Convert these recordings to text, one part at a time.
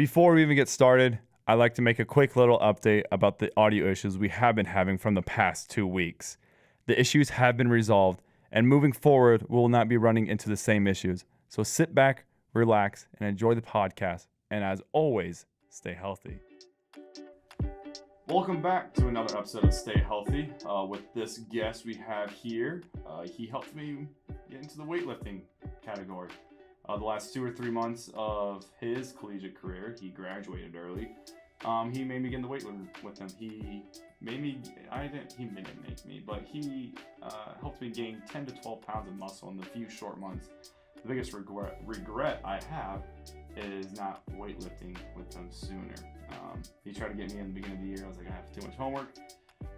Before we even get started, I'd like to make a quick little update about the audio issues we have been having from the past 2 weeks. The issues have been resolved, and moving forward, we will not be running into the same issues. So sit back, relax, and enjoy the podcast. And as always, stay healthy. Welcome back to another episode of Stay Healthy. With this guest we have here, he helped me get into the weightlifting category. The last 2 or 3 months of his collegiate career, he graduated early. He made me get in the weightlifting with him. He didn't make me, but he helped me gain 10 to 12 pounds of muscle in a few short months. The biggest regret I have is not weightlifting with him sooner. He tried to get me in the beginning of the year. I was like, I have too much homework,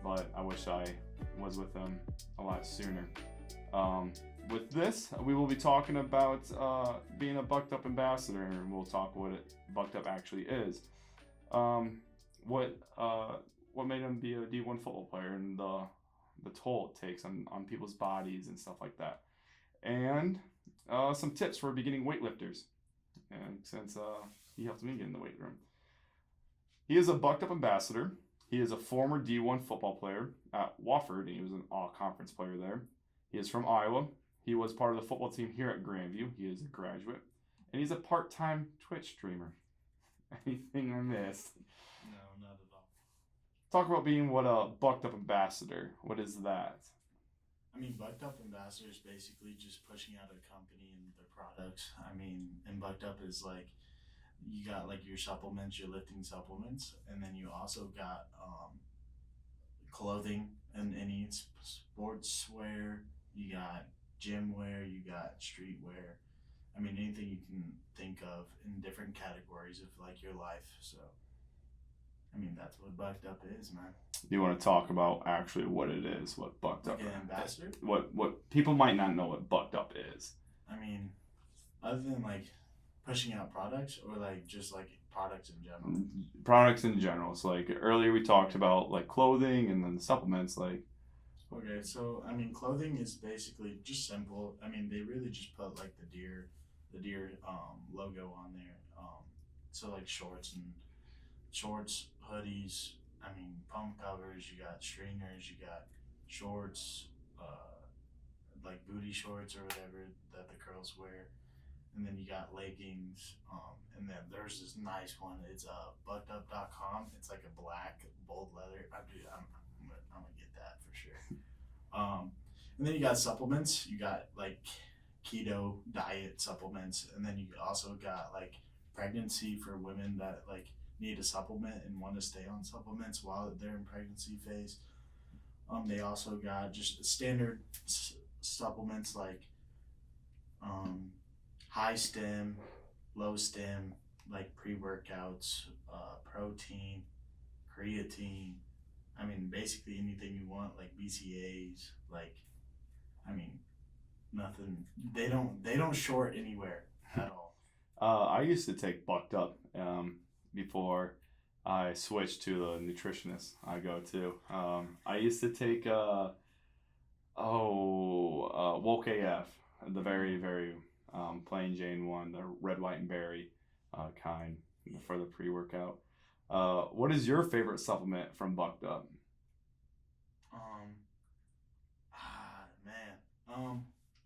but I wish I was with him a lot sooner. With this, we will be talking about being a Bucked Up ambassador, and we'll talk what Bucked Up actually is. What made him be a D1 football player, and the toll it takes on people's bodies and stuff like that. And some tips for beginning weightlifters, and since he helped me get in the weight room. He is a Bucked Up ambassador. He is a former D1 football player at Wofford, and he was an all-conference player there. He is from Iowa. He was part of the football team here at Grandview. He is a graduate. And he's a part-time Twitch streamer. Anything I missed? No, not at all. Talk about being what a Bucked Up ambassador. What is that? I mean, Bucked Up ambassador is basically just pushing out a company and their products. I mean, and Bucked Up is like, you got like your supplements, your lifting supplements, and then you also got clothing and any sportswear. You got gym wear, you got streetwear. I mean, anything you can think of in different categories of like your life. So, I mean, that's what Bucked Up is, man. You want to talk about actually what it is, what Bucked Up Like an ambassador? What people might not know what Bucked Up is. I mean, other than like pushing out products, or like just like products in general? Products in general. So like earlier we talked about like clothing, and then the supplements like. Okay, so I mean, clothing is basically just simple. I mean, they really just put like the deer logo on there. So like shorts, hoodies. I mean, pump covers. You got stringers. You got shorts, like booty shorts or whatever that the girls wear. And then you got leggings. And then there's this nice one. It's buckedup.com. It's like a black bold leather. I'm gonna get that for sure. And then you got supplements. You got like keto diet supplements, and then you also got like pregnancy for women that like need a supplement and want to stay on supplements while they're in pregnancy phase. They also got just standard supplements like high stem, low stem, like pre-workouts, protein, creatine. I mean, basically anything you want, like BCAAs, like, I mean, nothing. They don't short anywhere at all. I used to take Bucked Up before I switched to the nutritionist I go to. I used to take Woke AF, the very, very plain Jane one, the red, white, and berry kind for the pre-workout. What is your favorite supplement from Bucked Up?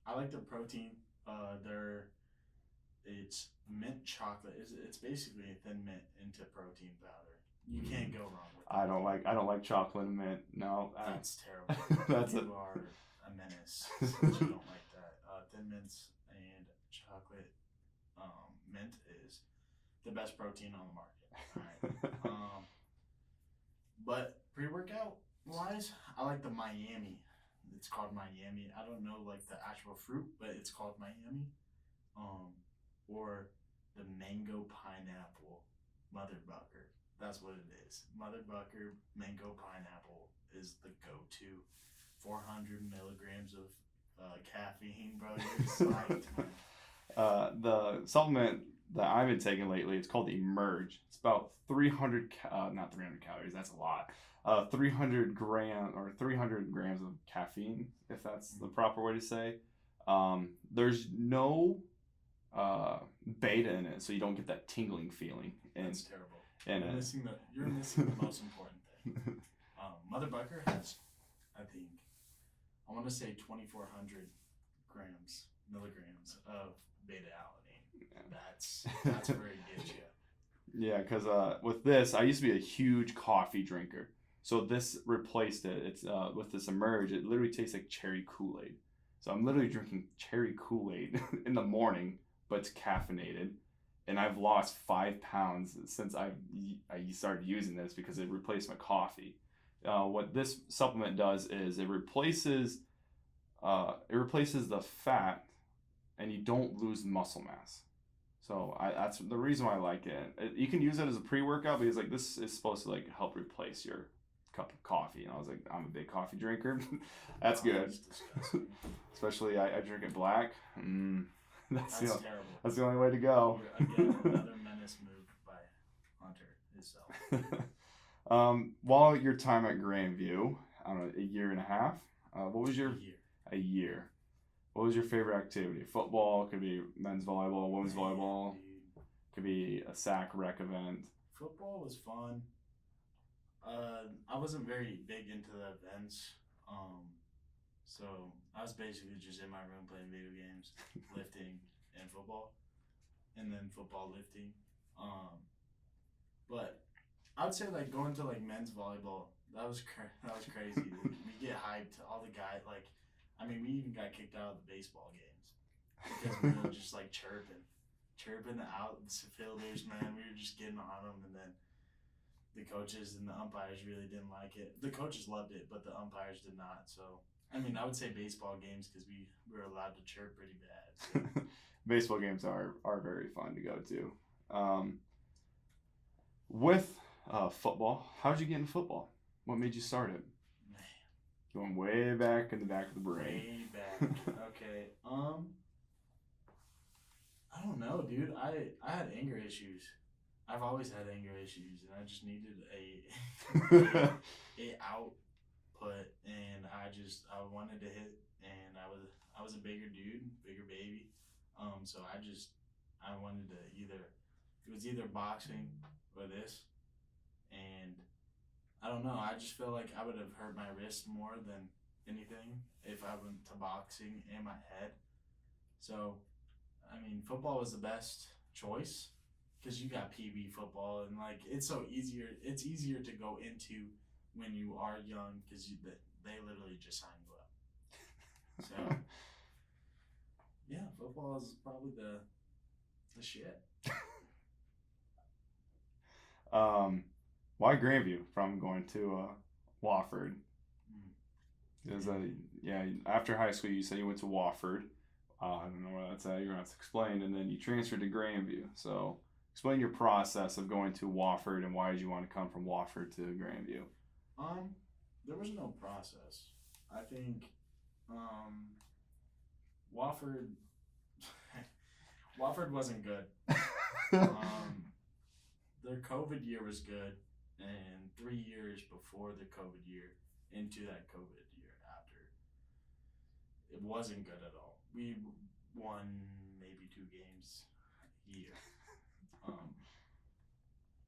I like the protein. It's mint chocolate. It's basically a thin mint into protein powder. You can't go wrong with it. I don't like chocolate and mint. No, that's terrible. You are a menace. You don't like that. Thin mints and chocolate mint is the best protein on the market. All right. But pre-workout wise, I like the Miami. It's called Miami. I don't know like the actual fruit, but it's called Miami. Or the mango pineapple motherbucker. That's what it is. Motherbucker mango pineapple is the go-to. 400 milligrams of caffeine, bro. You're psyched. The supplement that I've been taking lately, it's called Emerge. It's about 300 calories. That's a lot. 300 grams of caffeine, if that's the proper way to say. There's no beta in it, so you don't get that tingling feeling. And That's terrible. And You're missing the most important thing. Mother Bucker has, I think, I want to say 2,400 milligrams of beta alanine. That's where it gets you. Yeah, because with this, I used to be a huge coffee drinker. So this replaced it. It's with this Emerge, it literally tastes like cherry Kool-Aid. So I'm literally drinking cherry Kool-Aid in the morning, but it's caffeinated. And I've lost 5 pounds since I started using this because it replaced my coffee. What this supplement does is it replaces the fat, and you don't lose muscle mass. So that's the reason why I like it. You can use it as a pre-workout because like this is supposed to like help replace your cup of coffee. And I was like, I'm a big coffee drinker. That's good. Especially I drink it black. That's terrible. That's the only way to go. Again, another menace move by Hunter himself. While your time at Grandview, I don't know, a year and a half. What was your a year? What was your favorite activity? Football, could be men's volleyball, women's volleyball, could be a sack rec event. Football was fun. I wasn't very big into the events, so I was basically just in my room playing video games, lifting, and football, and then football lifting. But I would say like going to like men's volleyball, that was crazy. We get hyped. All the guys we even got kicked out of the baseball games because we were just like chirping the outfielders, man. We were just getting on them, and then the coaches and the umpires really didn't like it. The coaches loved it, but the umpires did not. So, I would say baseball games because we were allowed to chirp pretty bad. So. Baseball games are very fun to go to. With football, how'd you get into football? What made you start it? Going way back in the back of the brain. Way back. Okay. I don't know, dude. I had anger issues. I've always had anger issues, and I just needed a output, and I wanted to hit, and I was a bigger dude, bigger baby. So I wanted to it was either boxing or this, and I don't know. I just feel like I would have hurt my wrist more than anything if I went to boxing and my head. So, football was the best choice because you got PB football, and like it's easier. It's easier to go into when you are young because they literally just sign you up. So, yeah, football is probably the shit. Why Grandview from going to Wofford? After high school, you said you went to Wofford. I don't know where that's at. You're going to have to explain. And then you transferred to Grandview. So explain your process of going to Wofford and why did you want to come from Wofford to Grandview? There was no process. I think Wofford wasn't good. Their COVID year was good, and 3 years before the COVID year, into that COVID year after, it wasn't good at all. We won maybe 2 games a year.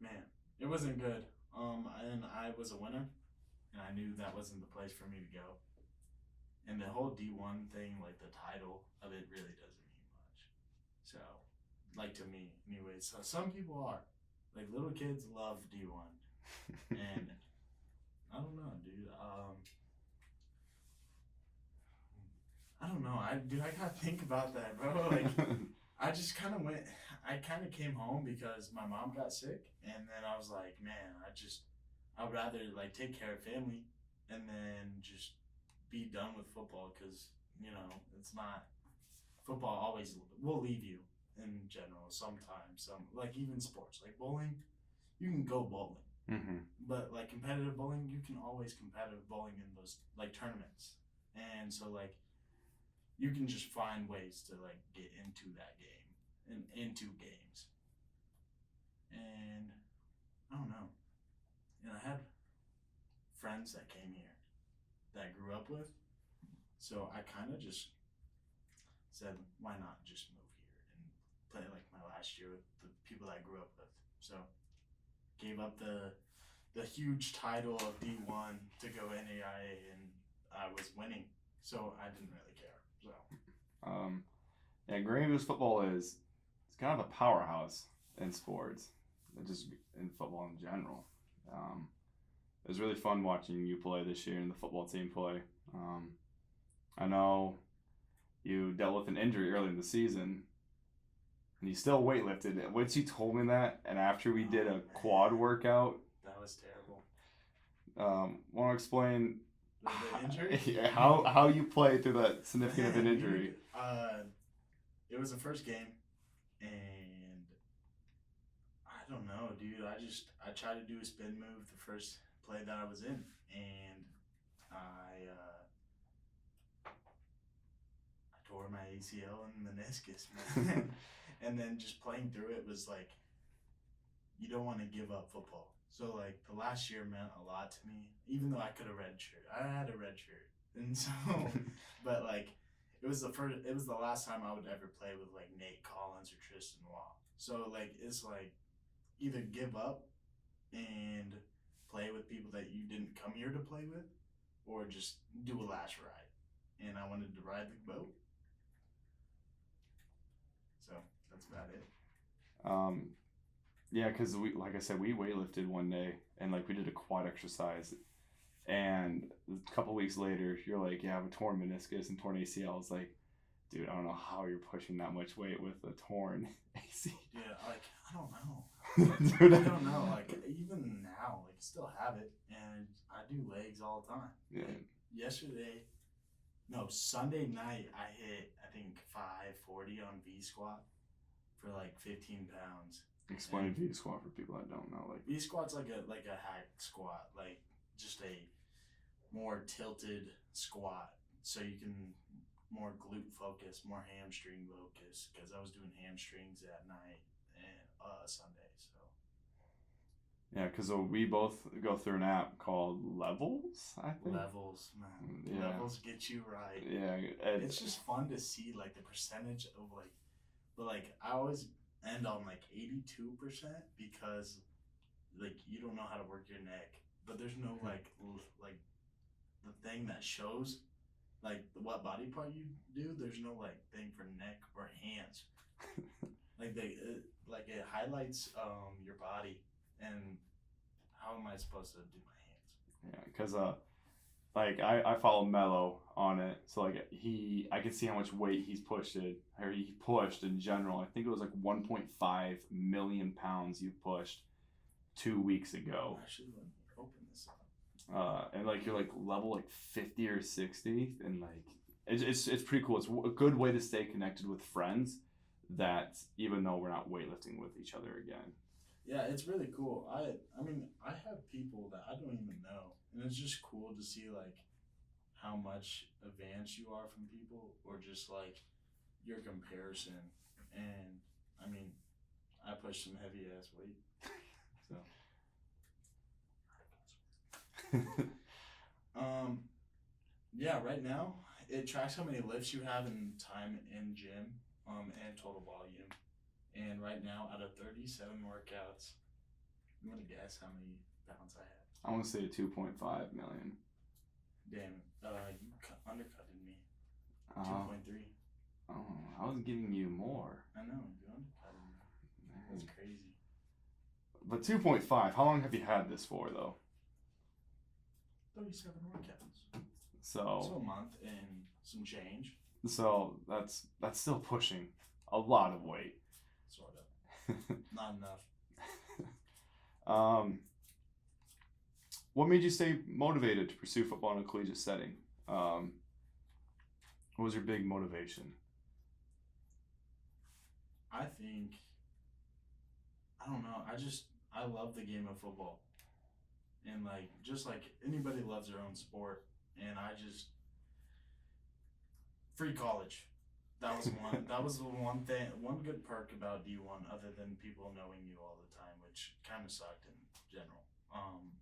Man, it wasn't good. And I was a winner, and I knew that wasn't the place for me to go. And the whole D1 thing, like the title of it, really doesn't mean much. So, like to me, anyways. So some people are. Like little kids love D1, and I don't know, dude. I don't know. I gotta think about that, bro. Like, I just kind of went. I kind of came home because my mom got sick, and then I was like, man, I'd rather like take care of family, and then just be done with football because it's not football. Always will leave you. In general, sometimes, like even sports, like bowling, you can go bowling, but like competitive bowling, you can always competitive bowling in those like tournaments, and so like you can just find ways to like get into that game and into games, and I don't know, and I had friends that came here that I grew up with, so I kind of just said, why not just move here and play like my last year with the people that I grew up with. So gave up the huge title of D1 to go NAIA, and I was winning, so I didn't really care. So yeah, Greenville's football it's kind of a powerhouse in sports, just in football in general. It was really fun watching you play this year and the football team play. I know you dealt with an injury early in the season, and you still weightlifted. Once you told me that, and after we did a quad workout, that was terrible. Want to explain the injury? Yeah, how you played through that significant of an injury? It was the first game, and I don't know, dude. I tried to do a spin move the first play that I was in, and I tore my ACL and meniscus, man. And then just playing through it was like, you don't want to give up football. So like the last year meant a lot to me, even though I could have redshirt. I had a red shirt, and so, but like it was the last time I would ever play with like Nate Collins or Tristan Waugh. So like it's like either give up and play with people that you didn't come here to play with, or just do a last ride. And I wanted to ride the boat. So that's about it. Yeah, because like I said, we weightlifted one day and like we did a quad exercise, and a couple weeks later, you're like, "Yeah, I have a torn meniscus and torn ACL." I was like, "Dude, I don't know how you're pushing that much weight with a torn ACL." Yeah, like I don't know. Dude, I don't know. Like even now, like I still have it, and I do legs all the time. Yeah. Like, Sunday night, I hit I think 540 on V squat for like 15 pounds. Explain V squat for people that don't know. Like V squat's like a hack squat, like just a more tilted squat, so you can more glute focus, more hamstring focus. Because I was doing hamstrings at night and Sunday, so. Yeah, because we both go through an app called Levels, I think. Levels, man. Yeah. Levels get you right. Yeah. It's just fun to see like the percentage of like, but like I always end on like 82% because like you don't know how to work your neck, but there's no like the thing that shows like what body part you do. There's no like thing for neck or hands. Like it highlights your body, and how am I supposed to do my hands? Yeah, because like I follow Mello on it, so like I can see how much weight he pushed in general. I think it was like 1.5 million pounds you pushed 2 weeks ago. Actually, let me open this up. And like you're like level like 50 or 60, and like it's pretty cool. It's a good way to stay connected with friends that even though we're not weightlifting with each other again. Yeah, it's really cool. I mean, I have people that I don't even know, and it's just cool to see like how much advanced you are from people, or just like your comparison. And I mean, I push some heavy ass weight, so. Yeah, right now it tracks how many lifts you have in time in gym, and total volume. And right now, out of 37 workouts, you want to guess how many pounds I have? I want to say 2.5 million. Damn, you undercutted me. 2.3. Oh, I was giving you more. I know, you undercutted me. That's crazy. But 2.5, how long have you had this for, though? 37 workouts. So a month and some change. So that's still pushing a lot of weight. Sort of. Not enough. What made you stay motivated to pursue football in a collegiate setting? What was your big motivation? I don't know. I love the game of football. And like, just like anybody loves their own sport. And free college. That was one. That was the one good perk about D1, other than people knowing you all the time, which kind of sucked in general.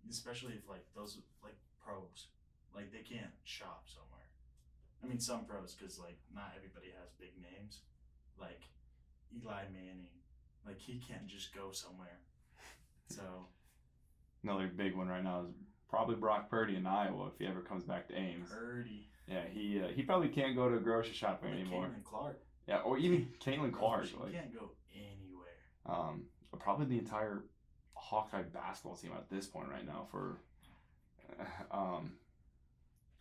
Especially if like those like pros, like they can't shop somewhere. I mean, some pros, because like not everybody has big names. Like Eli Manning. Like, he can't just go somewhere. So Another big one right now is probably Brock Purdy in Iowa if he ever comes back to Ames. Purdy. Yeah, he probably can't go to a grocery shopping Like anymore. Caitlin Clark. Yeah, or even Caitlin Clark. She Like, can't go anywhere. probably the entire Hawkeye basketball team at this point right now for,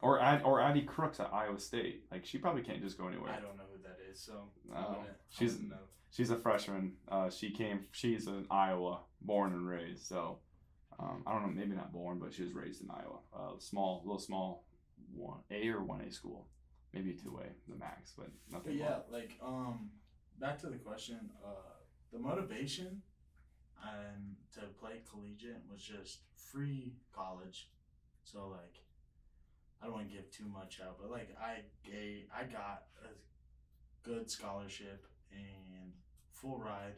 or Addie Crooks at Iowa State. Like, she probably can't just go anywhere. I don't know who that is, so she's a freshman. She's in Iowa, born and raised. So, I don't know, maybe not born, but she was raised in Iowa. Little small 1A or 1A school, maybe 2A, the max, but nothing. But yeah, like back to the question, the motivation to play collegiate was just free college. So like, I don't want to give too much out, but like I got a good scholarship and full ride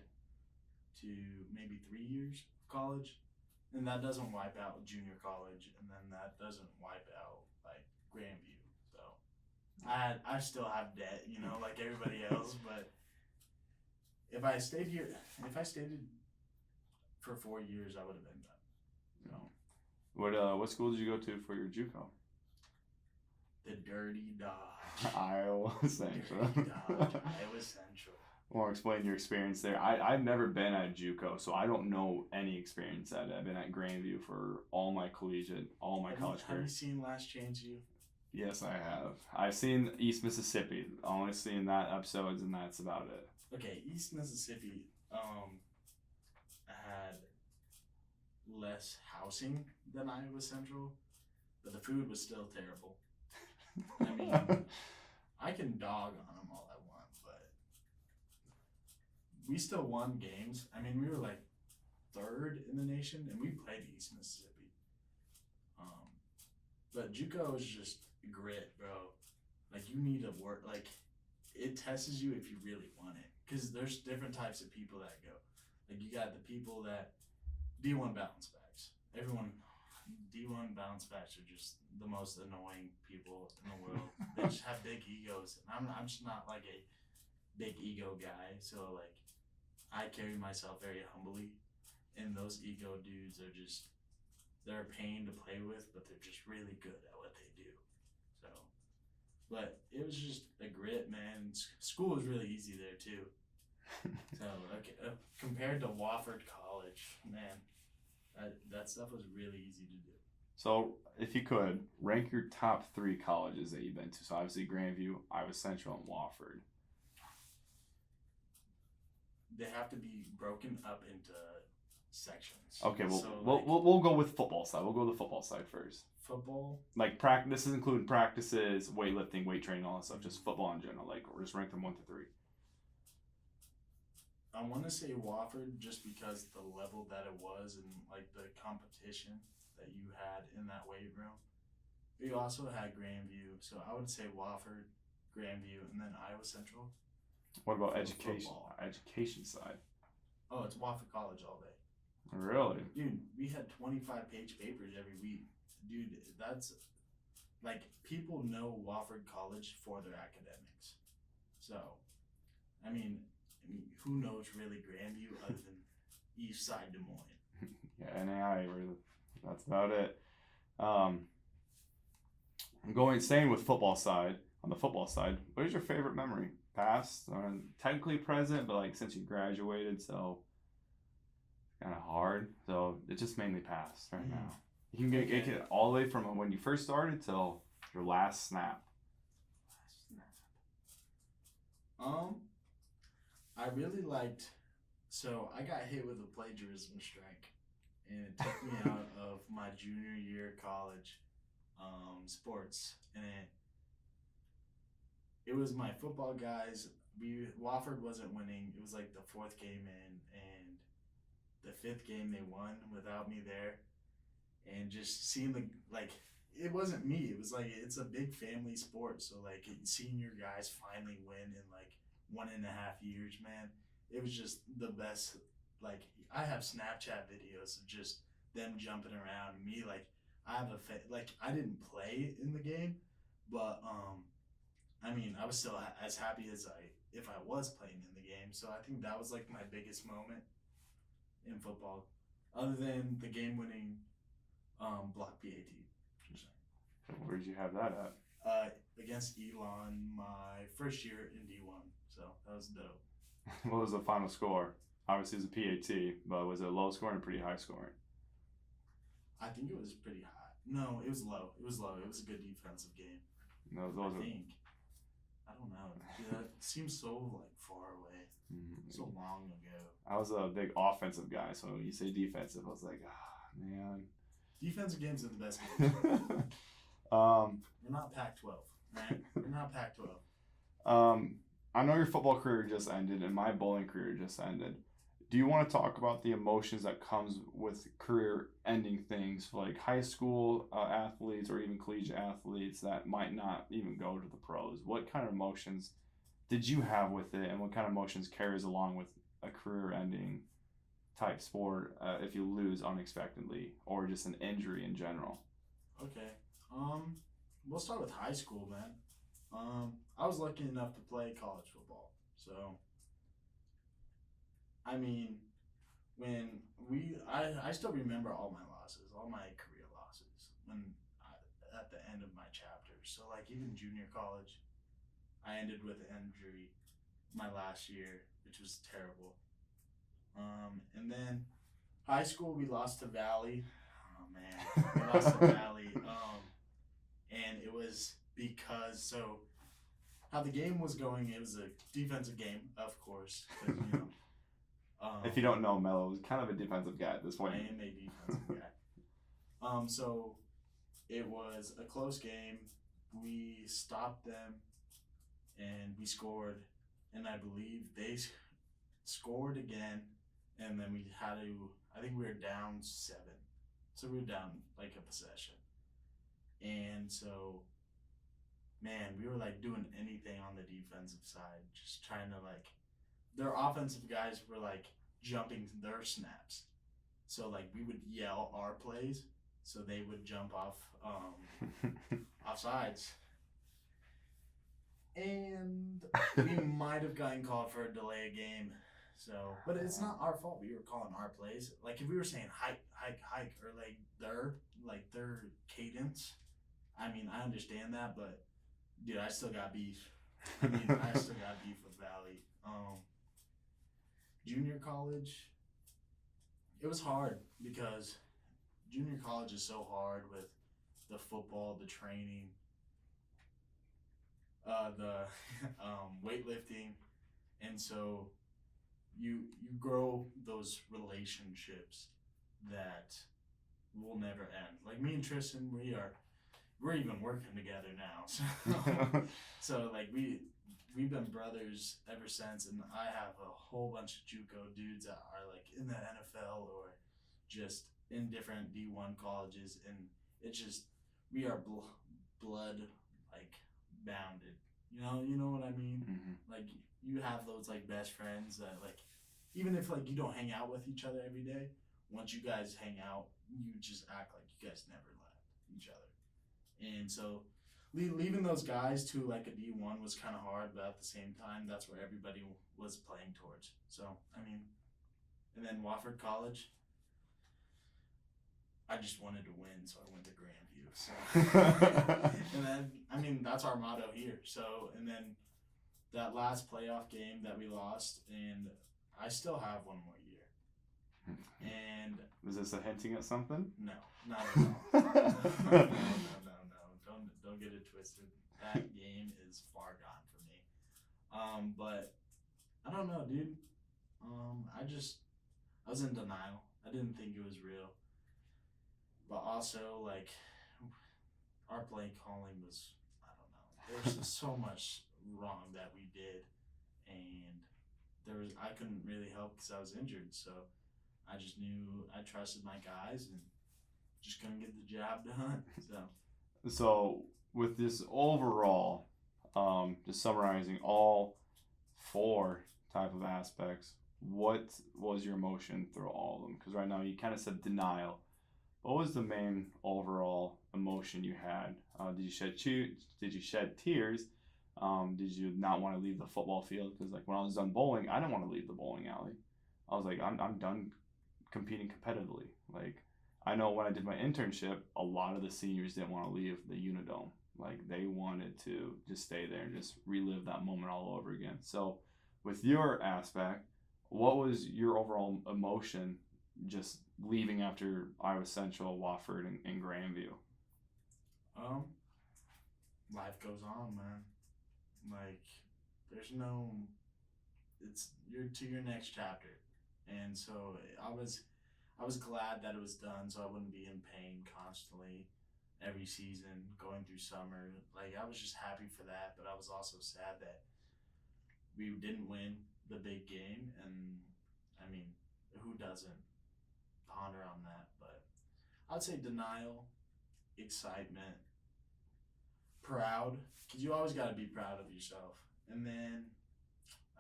to maybe 3 years of college, and that doesn't wipe out junior college, and then that doesn't wipe out like Grandview. So I still have debt, you know, like everybody else, but if I stayed for 4 years, I would have been done. So What school did you go to for your JUCO? the Dirty Dodge. Iowa Central. Dirty Dodge. Iowa Central. Or explain your experience there. I've never been at JUCO, so I don't know any experience at it. I've been at Grandview for all my college career. Have you seen Last Chance U? Yes, I have. I've seen East Mississippi. Only seen that episodes, and that's about it. Okay, East Mississippi had less housing than Iowa Central, but the food was still terrible. I mean, I can dog on them all I want, but we still won games. I mean, we were like third in the nation, and we played East Mississippi. But JUCO is just grit, bro. Like, you need to work. Like, it tests you if you really want it, because there's different types of people that go. Like, you got the people that D1 bounce backs. Everyone, D1 bounce backs are just the most annoying people in the world. They just have big egos. And I'm just not like a big ego guy. So like, I carry myself very humbly, and those ego dudes are just, they're a pain to play with, but they're just really good at what they do. So, but it was just a grit, man. School was really easy there too. So okay, compared to Wofford College, man, that stuff was really easy to do. So, if you could rank your top 3 colleges that you've been to, so obviously Grandview, Iowa Central, and Wofford. They have to be broken up into sections. Okay, well, so, we'll go with football side. We'll go to the football side first. Football. Like this is including practices, weightlifting, weight training, all that stuff. Just football in general. Like, or just rank them 1 to 3. I want to say Wofford just because the level that it was and like the competition that you had in that weight room. We also had Grandview, so I would say Wofford, Grandview, and then Iowa Central. What about For education? football. Education side. Oh, it's Wofford College all day. Really? Dude, we had 25-page papers every week. Dude, that's like, people know Wofford College for their academics. So, I mean, who knows really Grandview other than East Side Des Moines? Yeah, NAI, that's about it. I'm staying with football side. On the football side, what is your favorite memory? Past, technically present, but like since you graduated, so kind of hard. So it's just mainly past right now. You can get it all the way from when you first started till your last snap. I really liked. So I got hit with a plagiarism strike, and it took me out of my junior year of college sports, and it was my football guys. Wofford wasn't winning. It was like the 4th game in, and the 5th game they won without me there, and just seeing it wasn't me. It was like, it's a big family sport, so like seeing your guys finally win in like 1.5 years, man, it was just the best. Like, I have Snapchat videos of just them jumping around, and me, like, I have I didn't play in the game, but I mean, I was still as happy as if I was playing in the game. So I think that was like my biggest moment in football, other than the game-winning block PAT. Where did you have that at? Against Elon, my first year in D1. So that was dope. What was the final score? Obviously, it was a PAT, but was it low scoring or pretty high scoring? I think it was pretty high. No, it was low. It was low. It was a good defensive game. No, I think. I don't know. Dude, that seems so like far away. So long ago. I was a big offensive guy, so when you say defensive, I was like, man. Defensive games are the best games. We're not Pac-12, right? We're not Pac-12. I know your football career just ended and my bowling career just ended. Do you want to talk about the emotions that comes with career-ending things like high school athletes or even collegiate athletes that might not even go to the pros? What kind of emotions did you have with it, and what kind of emotions carries along with a career-ending type sport if you lose unexpectedly or just an injury in general? Okay. We'll start with high school, man. I was lucky enough to play college football, so I mean, I still remember all my losses, all my career losses at the end of my chapter. So like even junior college, I ended with an injury my last year, which was terrible. And then high school we lost to Valley. Oh man, we lost to Valley. And it was because so how the game was going. It was a defensive game, of course. 'Cause, If you don't know, Mello was kind of a defensive guy at this point. I am a defensive guy. So it was a close game. We stopped them, and we scored. And I believe they scored again, and then we had to. I think we were down 7, so we were down like a possession. And so, man, we were like doing anything on the defensive side, just trying to like. Their offensive guys were like jumping their snaps. So like we would yell our plays, so they would jump off sides. And we might have gotten called for a delay game. So, but it's not our fault. We were calling our plays. Like if we were saying hike, or like their cadence. I mean, I understand that, but dude, I still got beef. I still got beef with Valley. Junior college, it was hard because junior college is so hard with the football, the training, the weightlifting, and so you grow those relationships that will never end. Like me and Tristan, we're even working together now. So like we've been brothers ever since, and I have a whole bunch of JUCO dudes that are like in the NFL or just in different D1 colleges, and it's just we are blood like bounded. You know what I mean? Mm-hmm. Like you have those like best friends that like even if like you don't hang out with each other every day, once you guys hang out, you just act like you guys never left each other. And so leaving those guys to like a D1 was kind of hard, but at the same time, that's where everybody was playing towards. So, I mean, and then Wofford College, I just wanted to win, so I went to Grandview. So, and then, I mean, that's our motto here. So, and then that last playoff game that we lost, and I still have one more year. And is this a hinting at something? No, not at all. No. Don't get it twisted. That game is far gone for me. But I don't know, dude. I was in denial. I didn't think it was real. But also, like, our play calling was, I don't know. There was just so much wrong that we did, and I couldn't really help because I was injured. So I just knew I trusted my guys and just couldn't get the job done. So with this overall, just summarizing all 4 type of aspects, what was your emotion through all of them? Because right now you kind of said denial. What was the main overall emotion you had? Did you shed tears? Did you not want to leave the football field? Because like when I was done bowling, I didn't want to leave the bowling alley. I was like, I'm done competing competitively. Like I know when I did my internship, a lot of the seniors didn't want to leave the Unidome. Like they wanted to just stay there and just relive that moment all over again. So with your aspect, what was your overall emotion just leaving after Iowa Central, Wofford, and Grandview? Um, Life goes on, man. Like, there's no, it's you're to your next chapter, and so I was glad that it was done, so I wouldn't be in pain constantly every season going through summer. Like, I was just happy for that, but I was also sad that we didn't win the big game, and I mean, who doesn't ponder on that? But I'd say denial, excitement, proud, because you always got to be proud of yourself. And then,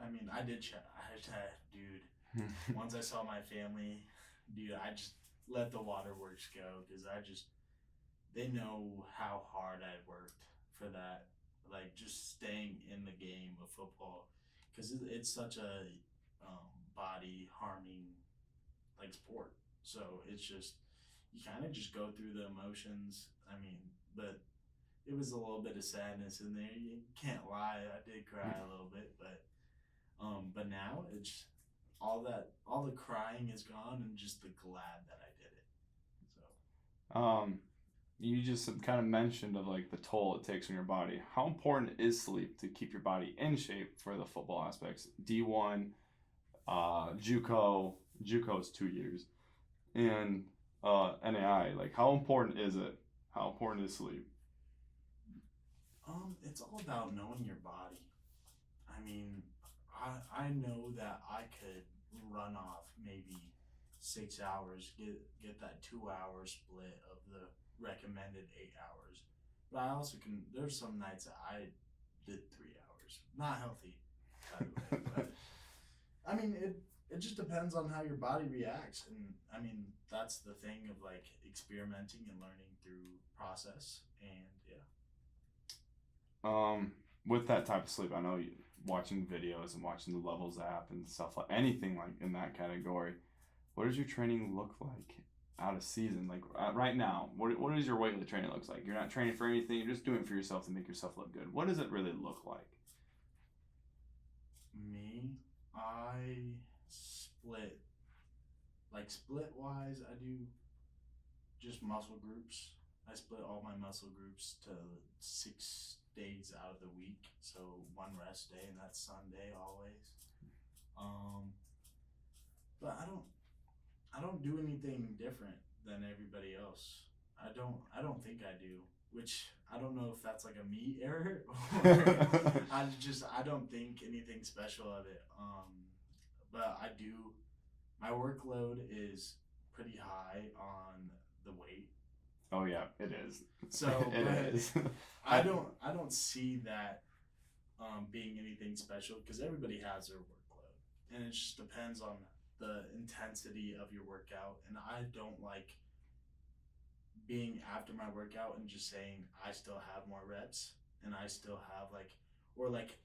I mean, dude, once I saw my family, dude, I just let the waterworks go because they know how hard I worked for that. Like, just staying in the game of football because it's such a body harming like sport. So it's just, you kind of just go through the emotions. I mean, but it was a little bit of sadness in there. You can't lie, I did cry a little bit, but now it's all the crying is gone and just the glad that I did it. So You just kind of mentioned of like the toll it takes on your body. How important is sleep to keep your body in shape for the football aspects? D1, JUCO is 2 years, and NAI. Like, how important is it? How important is sleep? it's all about knowing your body. I mean, I know that I could run off maybe 6 hours, get that 2 hour split of the recommended 8 hours. But I also can. There's some nights that I did 3 hours. Not healthy, by the way. But I mean, it just depends on how your body reacts, and I mean that's the thing of like experimenting and learning through process, and yeah. With that type of sleep, I know you watching videos and watching the Levels app and stuff like anything like in that category. What does your training look like out of season? Like right now, what does your weightlifting training looks like? You're not training for anything. You're just doing it for yourself to make yourself look good. What does it really look like? Me, I split split wise. I do just muscle groups. I split all my muscle groups to 6 days out of the week. So one rest day, and that's Sunday always. Um, but I don't do anything different than everybody else. I don't think I do. Which I don't know if that's like a me error or I don't think anything special of it. But I do. My workload is pretty high on the weight. Oh yeah, it is. So it is. I don't see that being anything special because everybody has their workload, and it just depends on the intensity of your workout. And I don't like being after my workout and just saying I still have more reps and I still have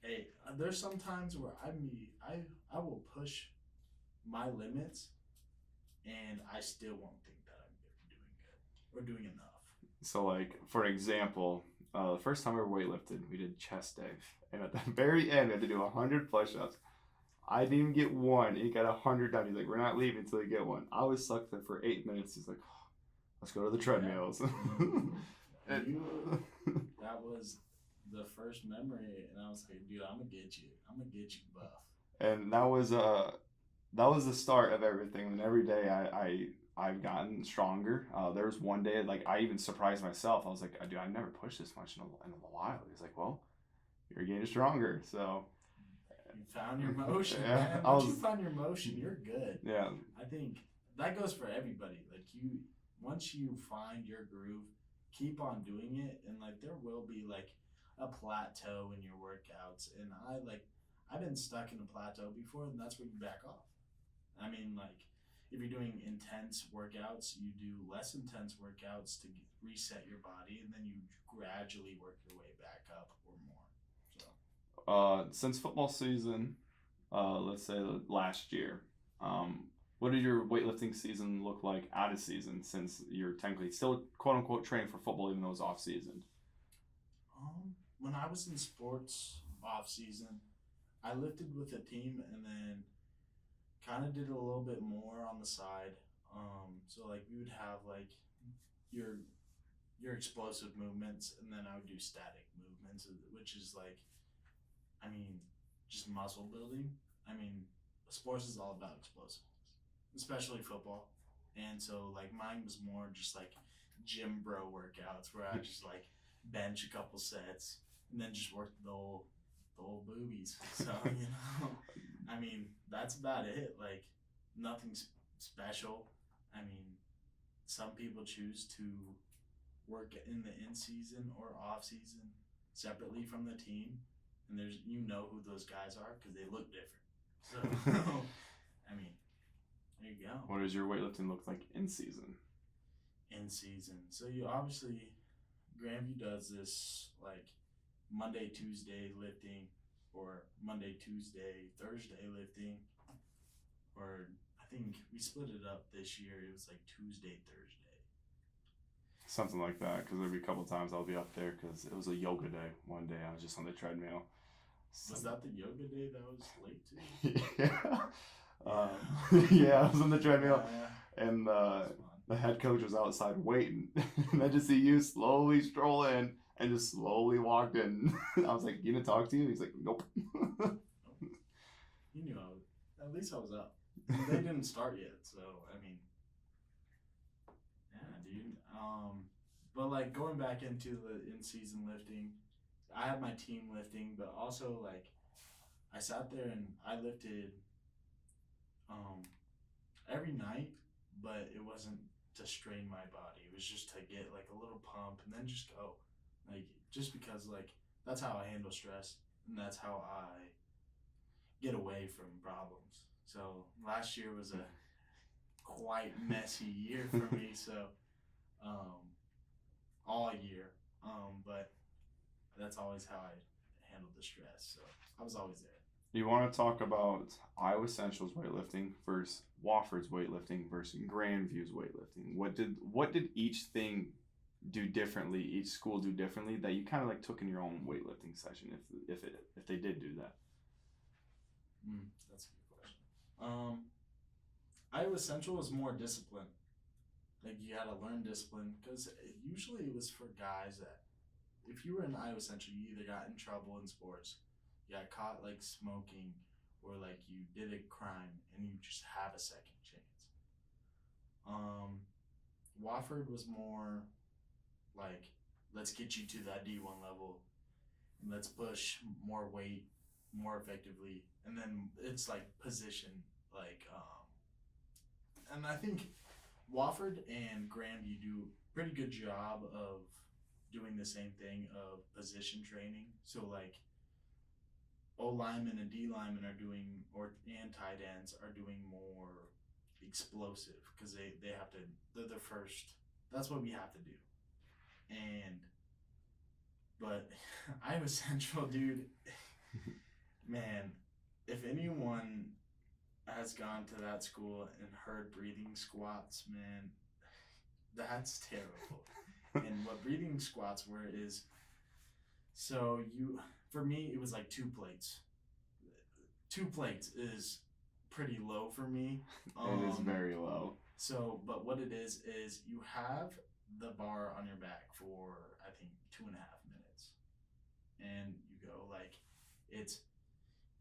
hey, there's some times where I will push my limits and I still won't think that I'm doing good or doing enough. So, like, for example, the first time we were weightlifted, we did chest day. And at the very end, we had to do 100 push ups. I didn't even get one. He got 100 done. He's like, we're not leaving until you get one. I was stuck there for 8 minutes. He's like, oh, let's go to the treadmills. Yeah. That was the first memory. And I was like, dude, I'm going to get you. I'm going to get you buff. And that was the start of everything. And every day I've gotten stronger. There was one day, like, I even surprised myself. I was like, dude, I never pushed this much in a while. He's like, well, you're getting stronger. So you found your motion, yeah, man. Once you find your motion, you're good. Yeah. I think that goes for everybody. Like once you find your groove, keep on doing it. And like, there will be like a plateau in your workouts. And I've been stuck in a plateau before, and that's where you back off. I mean, like, if you're doing intense workouts, you do less intense workouts to reset your body, and then you gradually work your way back up or more. So Since football season, let's say last year, what did your weightlifting season look like out of season? Since you're technically still quote unquote training for football, even though it's off season. When I was in sports off season, I lifted with a team and then kind of did a little bit more on the side. So like we would have like your explosive movements, and then I would do static movements, which is like, I mean, just muscle building. I mean, sports is all about explosiveness, especially football. And so like mine was more just like gym bro workouts where I just like bench a couple sets and then just work the old boobies. So I mean that's about it. Like nothing special. I mean, some people choose to work in the in season or off season separately from the team, and there's who those guys are because they look different. So I mean, there you go. What does your weightlifting look like in season? In season, so you obviously Grandview does this like Monday Tuesday lifting, or Monday Tuesday Thursday lifting, or I think we split it up this year. It was like Tuesday Thursday. Something like that, because there'd be a couple times I'll be up there because it was a yoga day. One day I was just on the treadmill. So, was that the yoga day that was late too? Yeah. Yeah, I was on the treadmill, and the head coach was outside waiting, and I just see you slowly stroll in and just slowly walked in. I was like, "You gonna talk to you?" He's like, "Nope." Nope. He knew at least I was up. They didn't start yet, so I mean, yeah, dude. But like going back into the in-season lifting, I had my team lifting, but also like I sat there and I lifted every night, but it wasn't to strain my body. It was just to get like a little pump and then just go. Like just because like that's how I handle stress and that's how I get away from problems. So last year was a quite messy year for me. So all year. But that's always how I handled the stress. So I was always there. You want to talk about Iowa Central's weightlifting versus Wofford's weightlifting versus Grandview's weightlifting? What did each thing do differently? Each school do differently that you kind of like took in your own weightlifting session, if they did do that? That's a good question. Iowa Central was more discipline. Like you had to learn discipline because usually it was for guys that if you were in Iowa Central, you either got in trouble in sports, you got caught like smoking, or like you did a crime and you just have a second chance. Wofford was more like, let's get you to that D1 level and let's push more weight more effectively. And then it's like position, like, and I think Wofford and Grandview do a pretty good job of doing the same thing of position training. So like O linemen and D linemen are doing, and tight ends are doing more explosive because they have to, they're the first. That's what we have to do. But Iowa Central, dude, man, if anyone has gone to that school and heard breathing squats, man, that's terrible. And what breathing squats were is, so for me, it was like 2 plates. 2 plates is pretty low for me. It is very low. So, but what it is you have the bar on your back for, I think, 2.5 minutes. And you go like, it's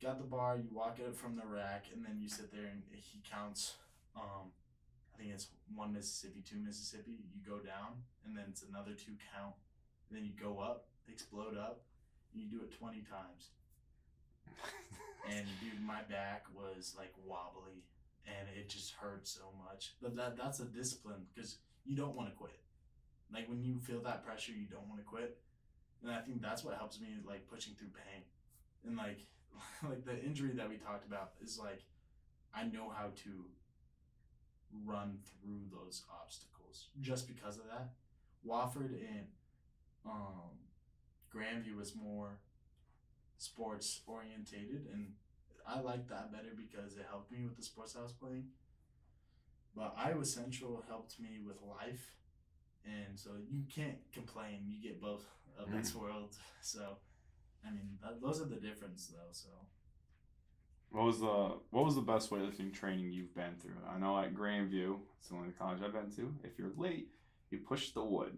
got the bar, you walk it up from the rack, and then you sit there and he counts, I think it's 1 Mississippi, 2 Mississippi, you go down, and then it's another 2 count, and then you go up, explode up, and you do it 20 times. And dude, my back was like wobbly, and it just hurt so much. But that's a discipline because you don't want to quit. Like when you feel that pressure, you don't want to quit. And I think that's what helps me like pushing through pain. And like the injury that we talked about is like, I know how to run through those obstacles just because of that. Wofford and Grandview was more sports orientated, and I like that better because it helped me with the sports I was playing. But Iowa Central helped me with life, and so you can't complain. You get both of this world. So, I mean, those are the difference, though. So, What was the best weightlifting training you've been through? I know at Grandview, it's the only college I've been to. If you're late, you push the wood,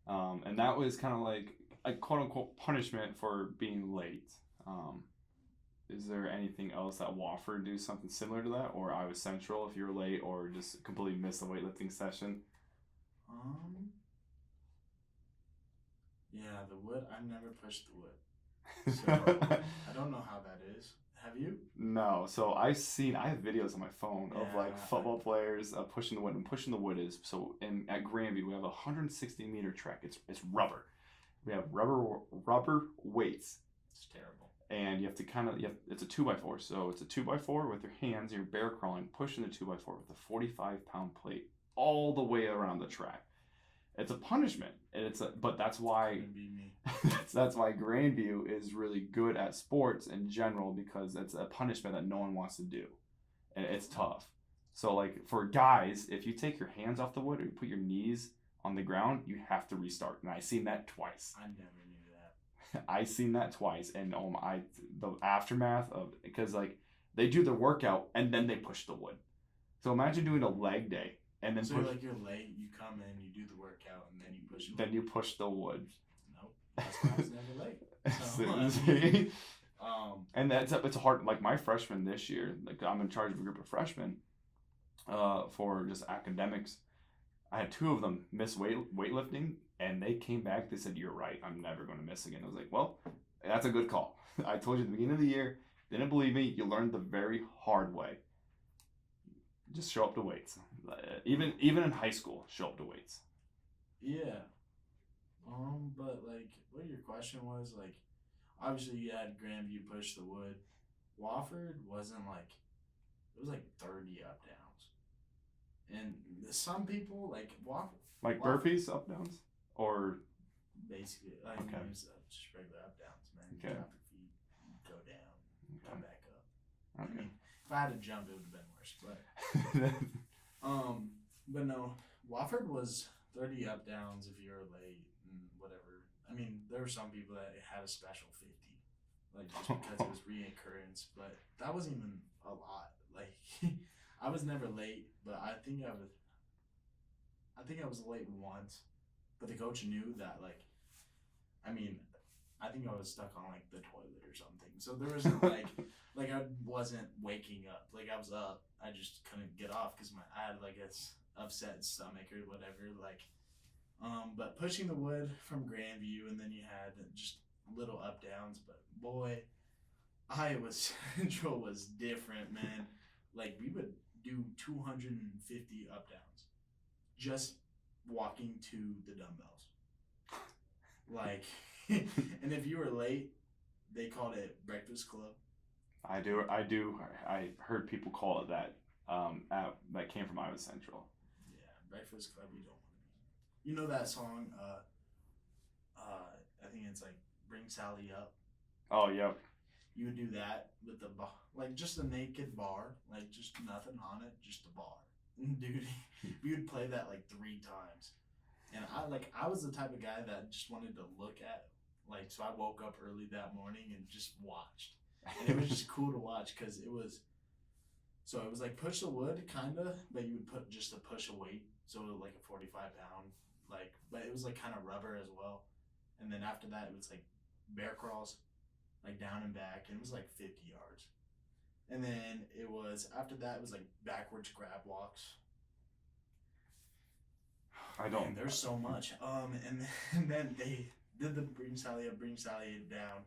and that was kind of like a quote unquote punishment for being late. Is there anything else that Wofford do something similar to that, or Iowa Central if you're late, or just completely miss the weightlifting session? Yeah, the wood. I've never pushed the wood, so I don't know how that is. Have you? No, so I have videos on my phone of like Yeah. football players pushing the wood, and pushing the wood is so in at Granby we have a 160-meter track. It's rubber. We have rubber weights, It's terrible. and you have to it's a 2x4, so it's a 2x4 with your hands, you're bear crawling, pushing the 2x4 with a 45-pound plate all the way around the track. It's a punishment, and but that's why Couldn't be me. that's why Grandview is really good at sports in general, because it's a punishment that no one wants to do, and it's tough. So like for guys, if you take your hands off the wood or you put your knees on the ground, you have to restart. And I seen that twice. I never knew that. I seen that twice, and the aftermath of, because like they do the workout and then they push the wood. So imagine doing a leg day and then So you're late, you come in, you do the workout, and then you push. Then you push the wood. Nope, that's why I was never late. So, and it's hard. Like my freshman this year, like I'm in charge of a group of freshmen, for just academics. I had 2 of them miss weightlifting, and they came back. They said, "You're right. I'm never going to miss again." I was like, "Well, that's a good call." I told you at the beginning of the year. Didn't believe me. You learned the very hard way. Just show up to weights. Even in high school, show up to weights. Yeah. But like, what your question was, like, obviously you had Grandview push the wood. Wofford wasn't like, it was like 30 up downs, and some people like Like burpees up downs, or basically like it's just regular up downs, man. Okay. Drop your feet, go down, come back up. Okay. I mean, if I had to jump, it would have been worse, but but no, Wofford was 30 up downs if you were late and whatever. I mean, there were some people that had a special 50, like just because it was reoccurrence, but that wasn't even a lot. Like, I was never late, but I think I was late once, but the coach knew that, like, I mean, I think I was stuck on like the toilet or something. So there wasn't like I wasn't waking up. Like I was up, I just couldn't get off because I had like a upset stomach or whatever. Like, but pushing the wood from Grandview, and then you had just little up downs. But boy, Iowa Central was different, man. Like we would do 250 up downs, just walking to the dumbbells. Like, and if you were late, they called it Breakfast Club. I do. I heard people call it that. That came from Iowa Central. Yeah, Breakfast Club. You don't want to be. You know that song? I think it's like "Bring Sally Up." Oh, yep. You would do that with the bar, like just a naked bar, like just nothing on it, just a bar. Dude, we would play that like 3 times. And I was the type of guy that just wanted to look at, like, so I woke up early that morning and just watched. And it was just cool to watch because it was like push the wood, kind of, but you would put just a push a weight. So like a 45-pound, like, but it was like kind of rubber as well. And then after that, it was like bear crawls, like down and back, and it was like 50 yards. And then after that, it was like backwards grab walks. Man, there's so much. And then they did the bring Sally up down,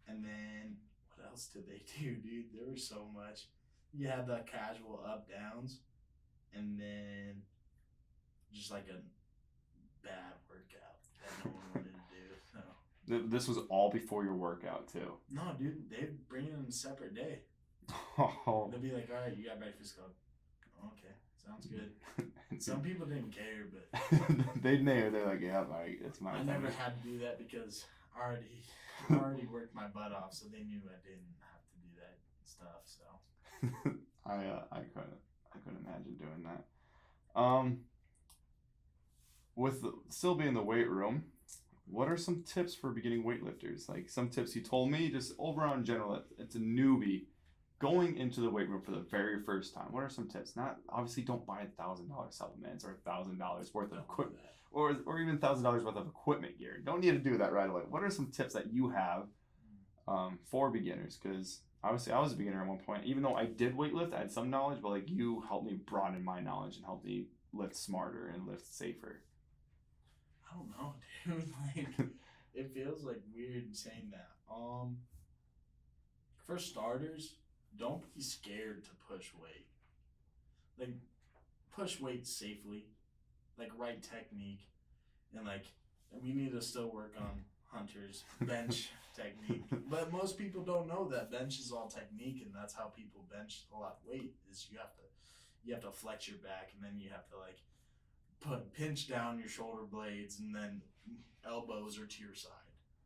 and then what else did they do, dude? There was so much. You had the casual up downs, and then just like a bad workout that no one wanted to do. So. This was all before your workout too. No, dude, they'd bring it on a separate day. Oh. They'd be like, "All right, you got Breakfast Club." Okay, sounds good. Some people didn't care, but they knew. They're like, "Yeah, right, it's my." I never had to do that because I already worked my butt off, so they knew I didn't have to do that stuff. So I couldn't imagine doing that. With still being in the weight room, what are some tips for beginning weightlifters? Like some tips you told me, just overall in general, it's a newbie going into the weight room for the very first time. What are some tips? Not obviously, don't buy $1,000 supplements or $1,000 worth of equipment, or even $1,000 worth of equipment gear. Don't need to do that right away. What are some tips that you have for beginners? Because obviously, I was a beginner at one point. Even though I did weightlift, I had some knowledge, but like you helped me broaden my knowledge and help me lift smarter and lift safer. I don't know, dude. Like, it feels like weird saying that. For starters, don't be scared to push weight. Like, push weight safely, like right technique, and like we need to still work on Hunter's bench technique. But most people don't know that bench is all technique, and that's how people bench a lot of weight. Is you have to flex your back, and then you have to like pinch down your shoulder blades, and then elbows are to your side.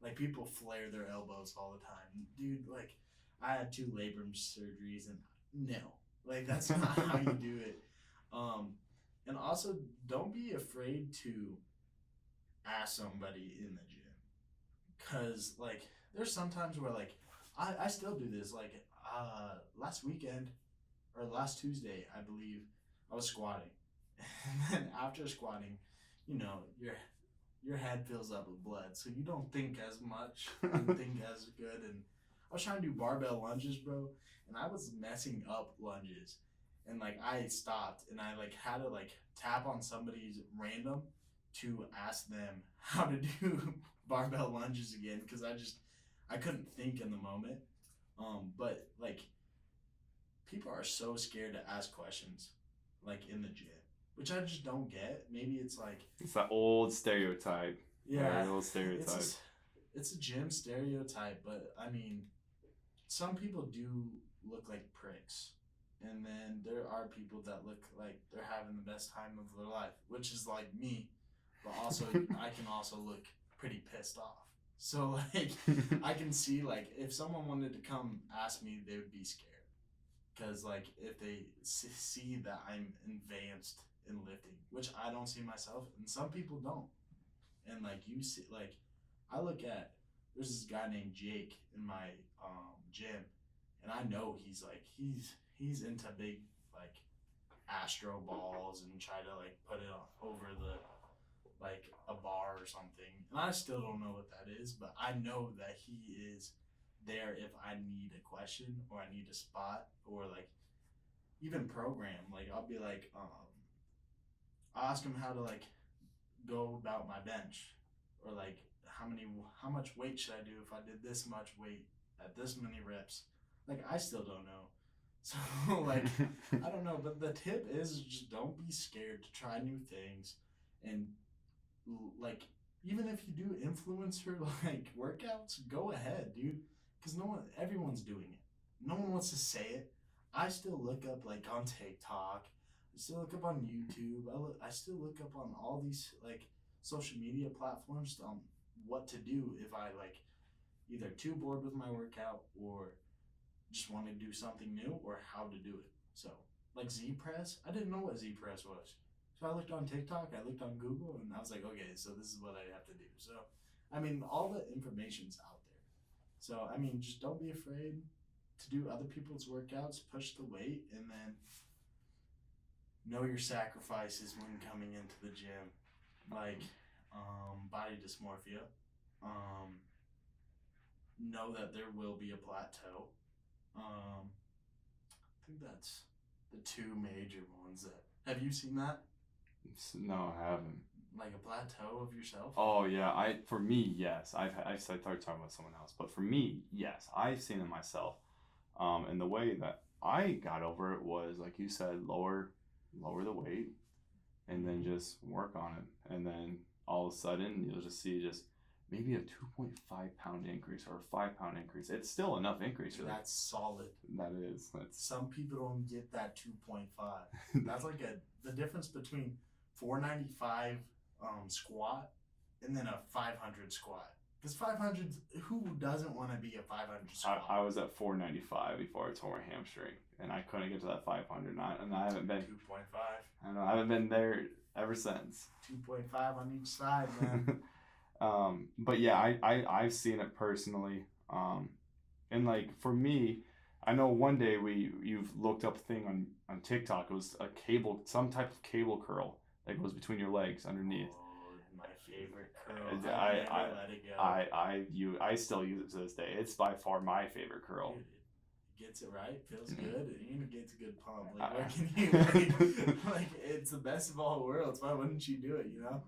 Like people flare their elbows all the time, dude. Like I had 2 labrum surgeries, and no, like that's not how you do it. And also don't be afraid to ask somebody in the gym, cause like there's sometimes where like I still do this. Like last weekend or last Tuesday, I believe, I was squatting. And then after squatting, you know, your head fills up with blood, so you don't think as much and think as good. And I was trying to do barbell lunges, bro, and I was messing up lunges. And like I stopped and I like had to like tap on somebody's random to ask them how to do barbell lunges again, because I couldn't think in the moment. But like people are so scared to ask questions like in the gym, which I just don't get. Maybe it's like it's that old stereotype. Yeah, old stereotype. It's a gym stereotype, but I mean, some people do look like pricks, and then there are people that look like they're having the best time of their life, which is like me, but also I can also look pretty pissed off. So like I can see like if someone wanted to come ask me, they would be scared. Because like if they see that I'm advanced in lifting, which I don't see myself, and some people don't, and like you see, like I look at there's this guy named Jake in my gym, and I know he's into big like astro balls and try to like put it over the like a bar or something, and I still don't know what that is, but I know that he is there if I need a question or I need a spot or like even program. Like I'll be like, I'll ask him how to like go about my bench, or like how much weight should I do if I did this much weight at this many reps. Like I still don't know. So like I don't know, but the tip is just don't be scared to try new things, and like even if you do influencer like workouts, go ahead, dude. Because everyone's doing it. No one wants to say it. I still look up like on TikTok. I still look up on YouTube. I still look up on all these like social media platforms on what to do if I like either too bored with my workout or just want to do something new, or how to do it. So like Z press, I didn't know what Z press was. So I looked on TikTok, I looked on Google, and I was like, okay, so this is what I have to do. So I mean, all the information's out there. So, I mean, just don't be afraid to do other people's workouts, push the weight, and then know your sacrifices when coming into the gym. Like, body dysmorphia. Know that there will be a plateau. I think that's the 2 major ones that. Have you seen that? No, I haven't. Like a plateau of yourself? Oh yeah, for me, yes. I started talking about someone else, but for me, yes, I've seen it myself. And the way that I got over it was, like you said, lower the weight, and then just work on it, and then all of a sudden you'll just see just maybe a 2.5 pound increase or a 5 pound increase. It's still enough increase. That's solid. That is. That's. Some people don't get that 2.5. That's like the difference between 495 squat and then a 500 squat. Because 500, who doesn't want to be a 500 squat? I was at 495 before I tore my hamstring, and I couldn't get to that 500. And I haven't been 2.5. I don't know. I haven't been there ever since. 2.5 on each side, man. But yeah, I've seen it personally. And like for me, I know one day you've looked up a thing on TikTok. It was a cable, some type of cable curl that goes between your legs underneath. Oh, my favorite curl. I never let it go. I still use it to this day. It's by far my favorite curl. Dude, it gets it right, feels good, and even gets a good pump. Like, what can you like? It's the best of all worlds. Why wouldn't you do it? You know?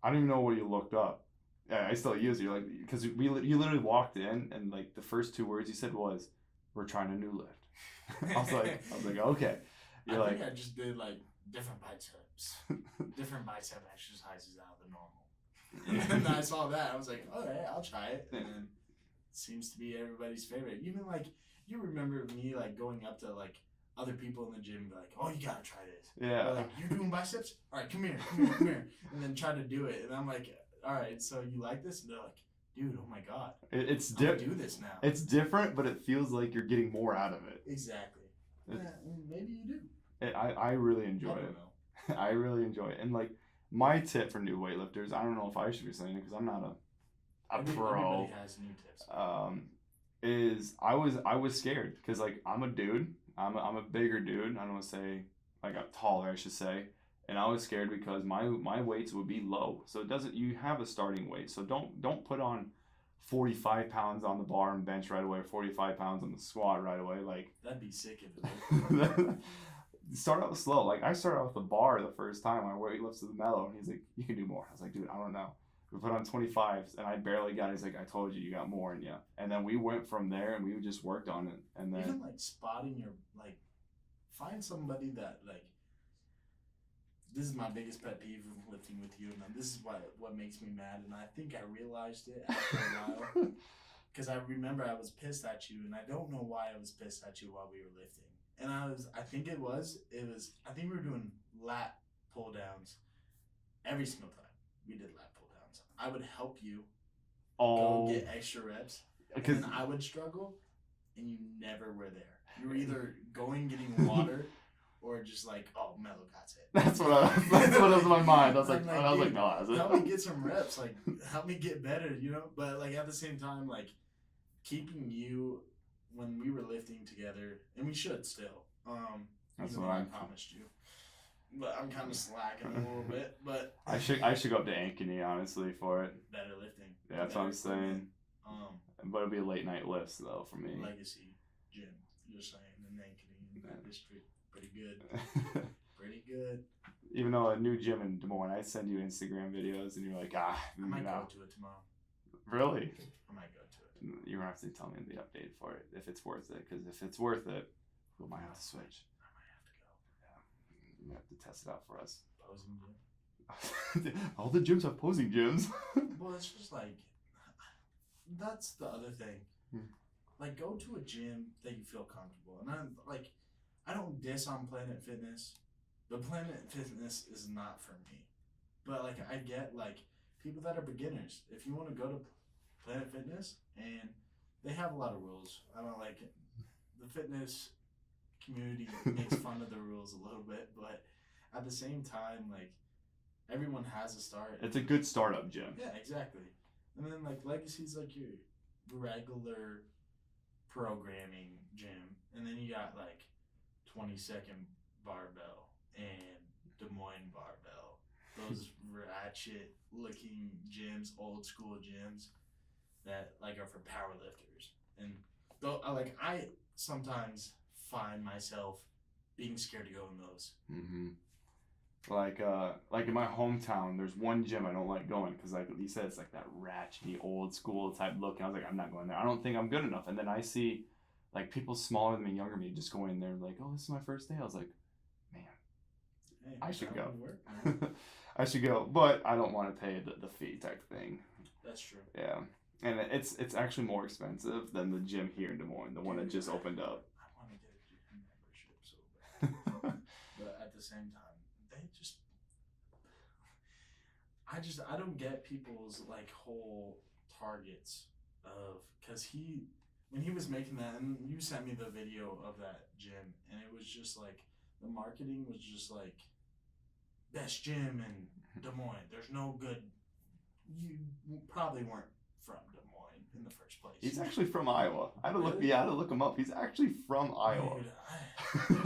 I don't even know what you looked up. Yeah, I still use it. You're like, because you literally walked in and like the first 2 words you said was, "We're trying a new lift." I was like, okay. I think I just did like different biceps exercises out of the normal. And I saw that. I was like, all right, I'll try it. And then it seems to be everybody's favorite. Even like, you remember me like going up to like other people in the gym and be like, oh, you gotta try this. Yeah. Or like, you're doing biceps? All right, come here. And then try to do it. And I'm like, all right, so you like this? And they're like, dude, oh my God. It's different. Do this now. It's different, but it feels like you're getting more out of it. Exactly. Yeah, maybe you do. I really enjoy it. I really enjoy it. And like my tip for new weightlifters, I don't know if I should be saying it because I'm not a pro. Everybody has new tips. Is I was scared because like I'm a dude. I'm a bigger dude. I don't want to say like I'm taller, I should say. And I was scared because my weights would be low. So it doesn't. You have a starting weight. So don't put on 45 pounds on the bar and bench right away, or 45 pounds on the squat right away. Like that'd be sick if it start out slow. Like I started out with the bar the first time I weightlifted the Mello, and he's like, "You can do more." I was like, "Dude, I don't know." We put on 25s, and I barely got it. He's like, "I told you, you got more in you." And then we went from there, and we just worked on it. And then even like spotting your like, find somebody that like. This is my biggest pet peeve of lifting with you, and this is what makes me mad. And I think I realized it after a while, because I remember I was pissed at you, and I don't know why I was pissed at you while we were lifting. And I think I think we were doing lat pull downs every single time we did lat pull downs. I would help you go get extra reps, and I would struggle, and you never were there. You were either getting water. Or just like, oh, Mello got it. That's what was in my mind. I was like, no, has it? Help me get some reps, like help me get better, you know. But like at the same time, like keeping you when we were lifting together, and we should still. That's what I promised you. But I'm kind of slacking a little bit. But I should go up to Ankeny honestly for it. Better lifting. Yeah, that's what I'm saying. But it'll be a late night lift though for me. Legacy gym, you're saying in Ankeny in that district. Pretty good. Even though a new gym in Des Moines, I send you Instagram videos and you're like, I might go to it tomorrow. Really? I might go to it. You're going to have to tell me the update for it, if it's worth it. Because if it's worth it, we might have to switch. I might have to go. Yeah. You have to test it out for us. Posing gym? All the gyms have posing gyms. Well, it's just like, that's the other thing. Like, go to a gym that you feel comfortable. And I'm like, I don't diss on Planet Fitness, but Planet Fitness is not for me. But like I get like people that are beginners. If you want to go to Planet Fitness, and they have a lot of rules. I don't like it. The fitness community makes fun of the rules a little bit, but at the same time, like everyone has a start. It's a good startup gym. Yeah, exactly. And then like Legacy's like your regular programming gym, and then you got like 22nd barbell and Des Moines barbell. Those ratchet looking gyms, old school gyms that like are for powerlifters. And though I sometimes find myself being scared to go in those. Like in my hometown, there's one gym I don't like going because like you said, it's like that ratchety old school type look. And I was like, I'm not going there. I don't think I'm good enough. And then I see like people smaller than me, younger than me, just going in there like, oh, this is my first day. I was like, man, hey, I should go. Work, I should go, but I don't want to pay the fee type thing. That's true. Yeah, and it's actually more expensive than the gym here in Des Moines, the one that just opened up. I want to get a gym membership so bad, but at the same time, I don't get people's like whole targets of, because when he was making that, and you sent me the video of that gym, and it was just like, the marketing was just like, best gym in Des Moines. There's no good, you probably weren't from Des Moines in the first place. He's actually from Iowa. I had to look. Really? Yeah, I had to look him up. He's actually from Iowa. Dude,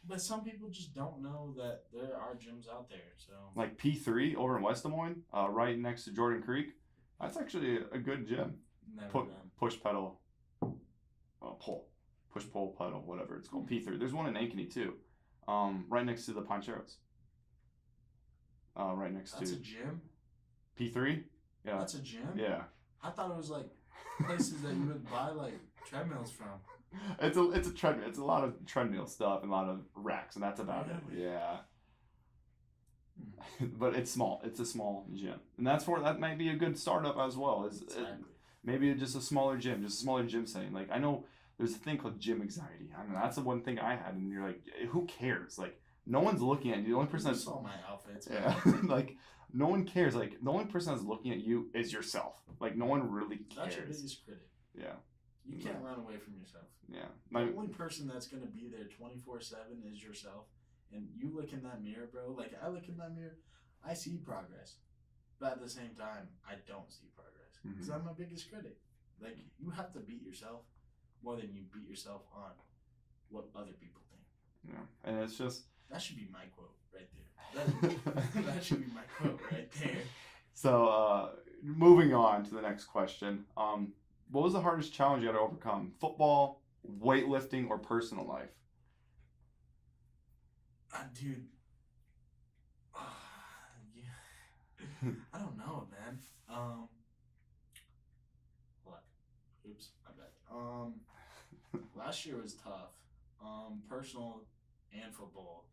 but some people just don't know that there are gyms out there. So like P3 over in West Des Moines, right next to Jordan Creek. That's actually a good gym. never been. Push pedal, pull, push pull pedal, whatever it's called. P3. There's one in Ankeny too, right next to the Poncheros. Right next That's to a gym. P3. Yeah. That's a gym. Yeah. I thought it was like places that you would buy like treadmills from. It's a treadmill. It's a lot of treadmill stuff and a lot of racks, and that's about it. Yeah. But it's small. It's a small gym, and that might be a good startup as well. Maybe just a smaller gym, setting. Like, I know there's a thing called gym anxiety. I mean, that's the one thing I had, and you're like, who cares? Like, no one's looking at you. The only person that's all my outfits. Yeah. Like, no one cares. Like, the only person that's looking at you is yourself. Like, no one really cares. That's your biggest critic. Yeah. You can't run away from yourself. Yeah. The only person that's gonna be there 24/7 is yourself. And you look in that mirror, bro. Like, I look in that mirror, I see progress, but at the same time, I don't see progress because I'm my biggest critic. Like, you have to beat yourself more than you beat yourself on what other people think. Yeah. And it's just, that should be my quote right there. That should be my quote right there. So, moving on to the next question. What was the hardest challenge you had to overcome? Football, weightlifting, or personal life? Dude. Yeah. I don't know, man. What? Oops, my bad. Last year was tough. Personal and football.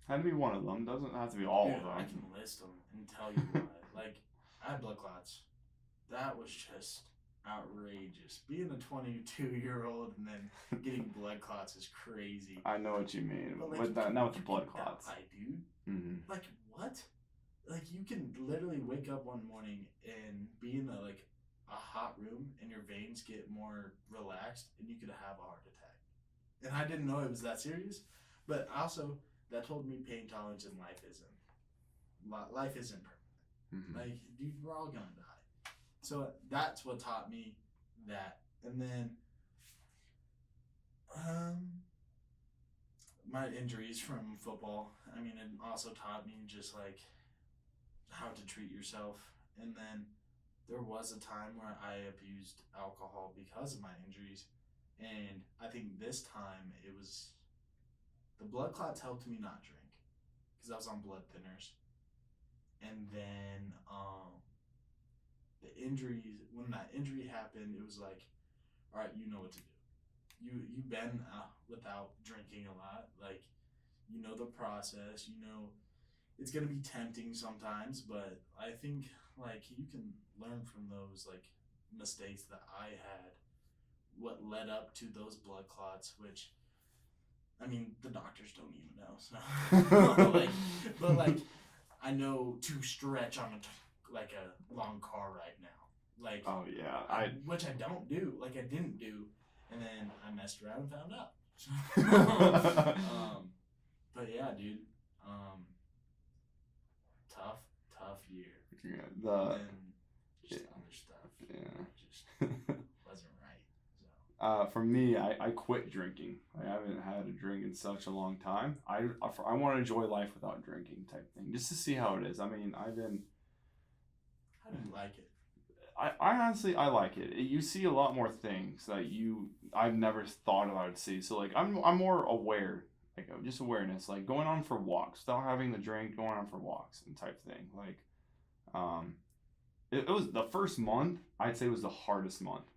Had to be one of them. Doesn't have to be all of them. I can list them and tell you why. Like, I had blood clots. That was just outrageous. Being a 22-year-old and then getting blood clots is crazy. I know what you mean. But, like, with that, not with the blood clots. Die, dude. Mm-hmm. Like, what? Like, you can literally wake up one morning and be in a hot room and your veins get more relaxed and you could have a heart attack. And I didn't know it was that serious. But also, that told me pain tolerance in life isn't permanent. Mm-hmm. Like, dude, we're all gonna die. So that's what taught me that. And then my injuries from football, I mean, it also taught me just like how to treat yourself. And then there was a time where I abused alcohol because of my injuries. And I think this time it was the blood clots helped me not drink because I was on blood thinners. And then the injuries, when that injury happened, it was like, all right, you know what to do. You've been without drinking a lot. Like, you know the process. You know it's gonna be tempting sometimes, but I think like you can learn from those like mistakes that I had. What led up to those blood clots, which I mean the doctors don't even know. So but like I know to stretch on a long car ride now. Like, oh yeah, which I don't do. Like, I didn't do, and then I messed around and found out. But yeah, dude, tough year. Yeah, and just other stuff. Yeah, just wasn't right. So. For me, I quit drinking. I haven't had a drink in such a long time. I want to enjoy life without drinking type thing, just to see how it is. I mean, How do you like it? I honestly, I like it. You see a lot more things that I've never thought I would see. So like, I'm more aware, like just awareness, like going on for walks without having the drink, going on for walks and type thing. Like, it was the first month, I'd say was the hardest month.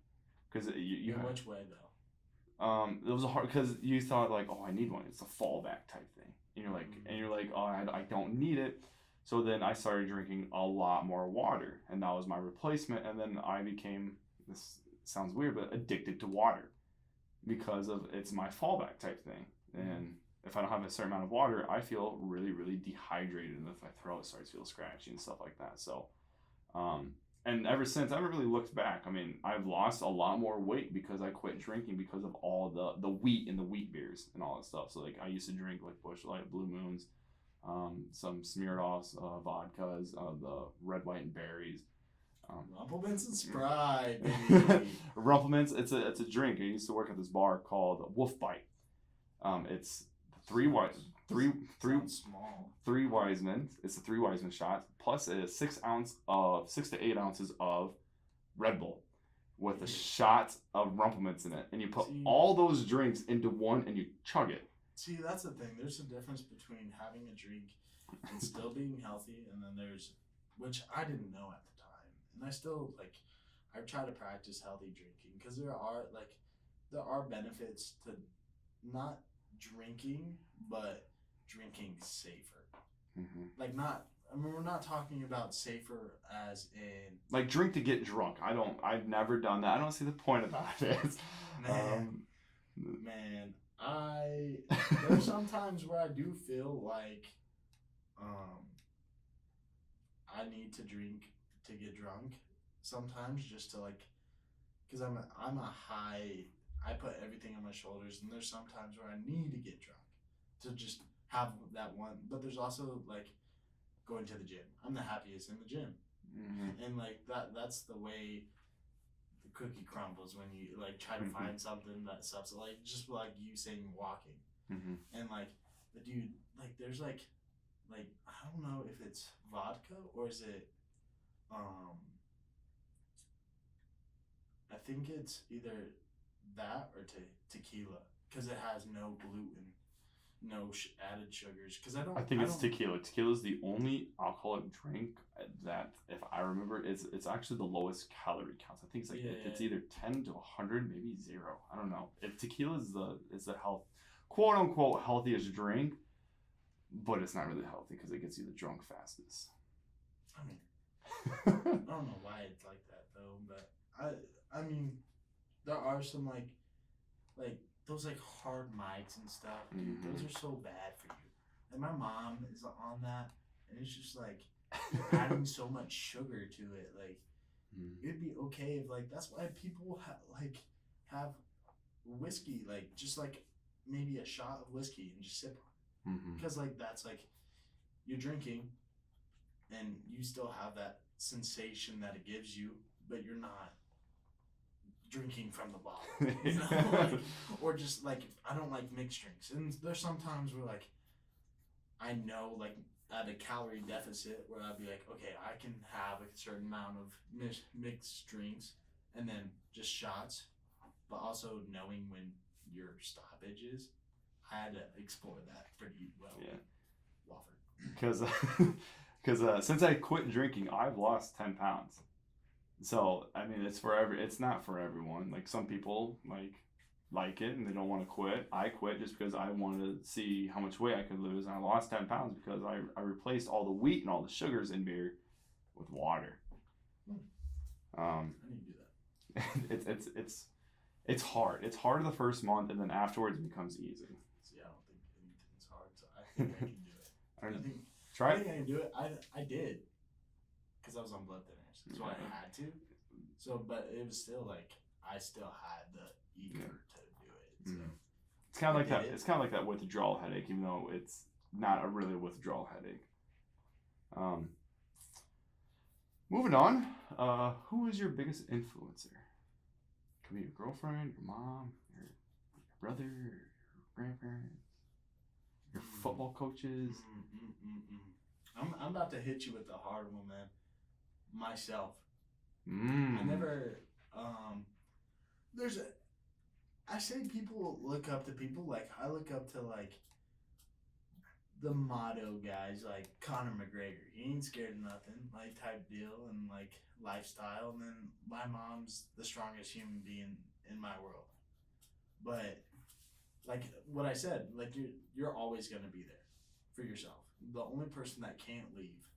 Cause you In which way though? It was hard because you thought like, oh, I need one. It's a fallback type thing. And you're like, oh, I don't need it. So then I started drinking a lot more water, and that was my replacement. And then I became, this sounds weird, but addicted to water because of it's my fallback type thing. And if I don't have a certain amount of water, I feel really, really dehydrated, and if my throat starts to feel scratchy and stuff like that. So and ever since, I haven't really looked back. I mean, I've lost a lot more weight because I quit drinking because of all the wheat and the wheat beers and all that stuff. So like I used to drink like Busch Light, Blue Moons, some Smirnoffs, vodkas, the red, white, and berries. Rumplemintz and Sprite, baby. Rumplemintz, it's a drink. I used to work at this bar called Wolf Bite. It's three Wiseman. It's a 3 Wiseman shot plus a 6 to 8 ounces of Red Bull with a shot of Rumplemintz in it, and you put all those drinks into one and you chug it. See, that's the thing. There's a difference between having a drink and still being healthy, and then there's, which I didn't know at the time, and I still like. I try to practice healthy drinking because there are benefits to not drinking, but drinking safer. Mm-hmm. Like not. I mean, we're not talking about safer as in like drink to get drunk. I've never done that. I don't see the point about it. Man, there's sometimes where I do feel like I need to drink to get drunk. Sometimes just to like, because I'm a high. I put everything on my shoulders, and there's sometimes where I need to get drunk to just have that one. But there's also like going to the gym. I'm the happiest in the gym, and like that's the way the cookie crumbles when you like try to find something that sucks. Like just like you saying walking, and like the dude like there's like I don't know if it's vodka or is it I think it's either that or tequila because it has no gluten, no added sugars. Because I think it's tequila. Tequila is the only alcoholic drink that, if I remember, it's actually the lowest calorie counts. I think it's like it's either 10 to 100, maybe 0. I don't know. If tequila is the health, quote unquote healthiest drink, but it's not really healthy because it gets you the drunk fastest. I mean, I don't know why it's like that though, but I mean, there are some like those like hard mics and stuff. Dude, those are so bad for you. And my mom is on that, and it's just like you're adding so much sugar to it. Like it'd be okay if like that's why people have whiskey, like just like maybe a shot of whiskey and just sip on it. Because like that's like you're drinking, and you still have that sensation that it gives you, but you're not drinking from the bottle, you know? Like, or just like I don't like mixed drinks, and there's sometimes where like I know like at a calorie deficit where I'd be like, okay, I can have a certain amount of mixed drinks and then just shots, but also knowing when your stoppage is, I had to explore that pretty well. Yeah, Wofford. Because since I quit drinking, I've lost 10 pounds. So I mean, it's not for everyone. Like some people like it and they don't want to quit. I quit just because I wanted to see how much weight I could lose, and I lost 10 pounds because I replaced all the wheat and all the sugars in beer with water. I need to do that. It's hard. It's hard the first month, and then afterwards it becomes easy. See, I don't think anything's hard, so I think I can do it. I think I can do it. I did because I was on blood thinners, so I had to. So, but it was still like I still had the eager to do it. So. It's kind of like that. It's kind of like that withdrawal headache, even though it's not a really withdrawal headache. Moving on. Who is your biggest influencer? Could be your girlfriend, your mom, your brother, your grandparents, your football coaches. I'm about to hit you with the hard one, man. Myself. I never. I say people look up to people. Like I look up to like the motto guys, like Conor McGregor. He ain't scared of nothing, like type deal, and like lifestyle. And then my mom's the strongest human being in my world. But like what I said, like you're always gonna be there for yourself. The only person that can't leave.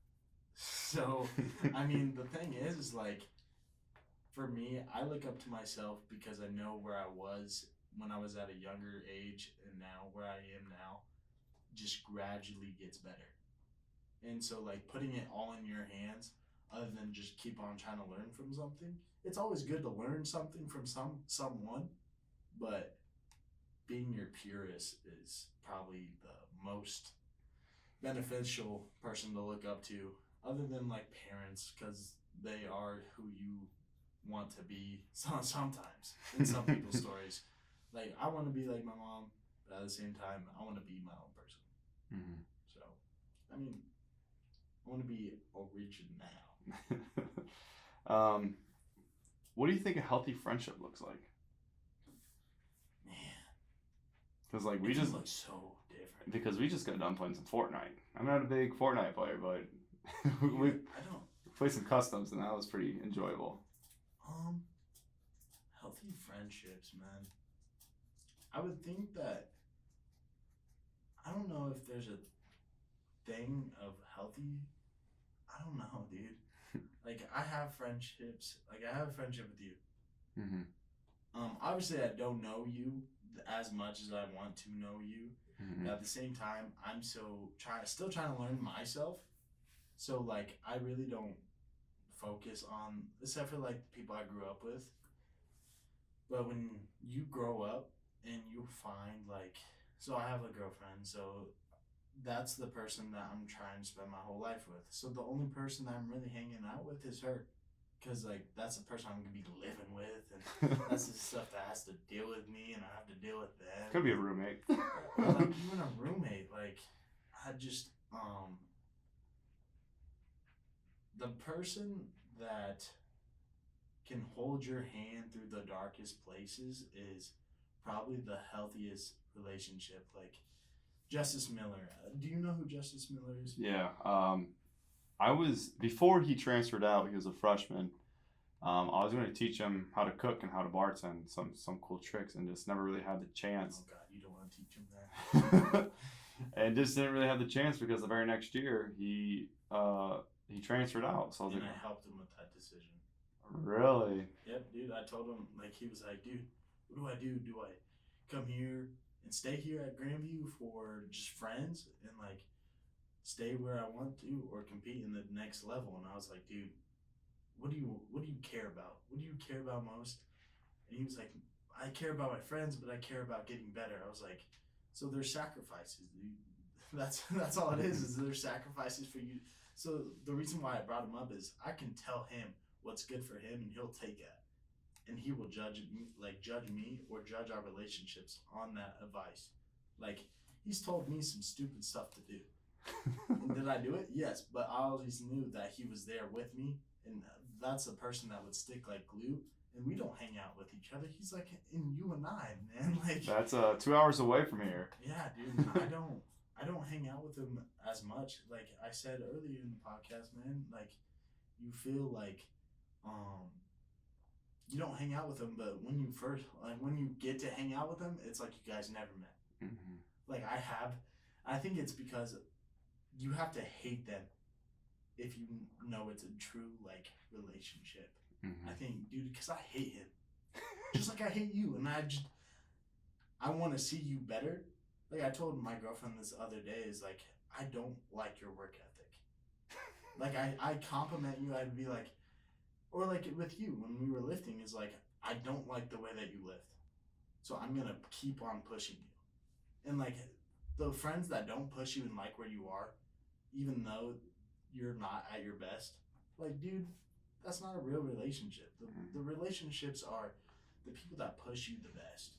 So I mean, the thing is like. For me, I look up to myself because I know where I was when I was at a younger age and now where I am now just gradually gets better. And so like putting it all in your hands, other than just keep on trying to learn from something. It's always good to learn something from someone, but being your purist is probably the most beneficial person to look up to, other than like parents, because they are who you want to be sometimes in some people's stories. Like, I want to be like my mom, but at the same time, I want to be my own person. Mm-hmm. So, I mean, I want to be original. What do you think a healthy friendship looks like? Man, Because like it just looks so different. Because we just got done playing some Fortnite. I'm not a big Fortnite player, but we played some customs, and that was pretty enjoyable. Healthy friendships, man. I would think that, I don't know if there's a thing of healthy. I don't know, dude. Like, I have friendships. Like, I have a friendship with you. Mm-hmm. Obviously, I don't know you as much as I want to know you. Mm-hmm. But at the same time, I'm still trying to learn myself. So, like, I really don't focus on, except for like people I grew up with. But when you grow up and you find, like, so I have a girlfriend, so that's the person that I'm trying to spend my whole life with. So the only person that I'm really hanging out with is her. Because, like, that's the person I'm going to be living with. And that's the stuff that has to deal with me, and I have to deal with them. Could be a roommate. Like, even a roommate, like, I just, the person that can hold your hand through the darkest places is probably the healthiest relationship. Like, Justice Miller. Do you know who Justice Miller is? Yeah. Before he transferred out, he was a freshman. I was going to teach him how to cook and how to bartend, some cool tricks, and just never really had the chance. Oh God, you don't want to teach him that. And just didn't really have the chance because the very next year he transferred out. So I was and like, I helped him with that decision. Really? Yep, dude. I told him, like, he was like, dude, what do I do? Do I come here and stay here at Grandview for just friends and, like, stay where I want to, or compete in the next level? And I was like, dude, what do you care about? What do you care about most? And he was like, I care about my friends, but I care about getting better. I was like, so there's sacrifices, dude. That's all it is there's sacrifices for you. So the reason why I brought him up is I can tell him what's good for him, and he'll take it. And he will judge me or judge our relationships on that advice. Like, he's told me some stupid stuff to do. And did I do it? Yes, but I always knew that he was there with me, and that's a person that would stick like glue. And we don't hang out with each other. He's like in you and I, man. Like, that's 2 hours away from here. Yeah, dude. I don't hang out with him as much. Like I said earlier in the podcast, man. Like, you feel like you don't hang out with him, but when you get to hang out with him, it's like you guys never met. Mm-hmm. Like, I think it's because you have to hate them if you know it's a true, like, relationship. Mm-hmm. I think, dude, because I hate him. Just like I hate you. And I want to see you better. Like, I told my girlfriend this other day, is like, I don't like your work ethic. Like, I compliment you, I'd be like, or like with you, when we were lifting, is like, I don't like the way that you lift. So I'm going to keep on pushing you. And, like, the friends that don't push you and like where you are, even though you're not at your best, like, dude, that's not a real relationship. The relationships are the people that push you the best.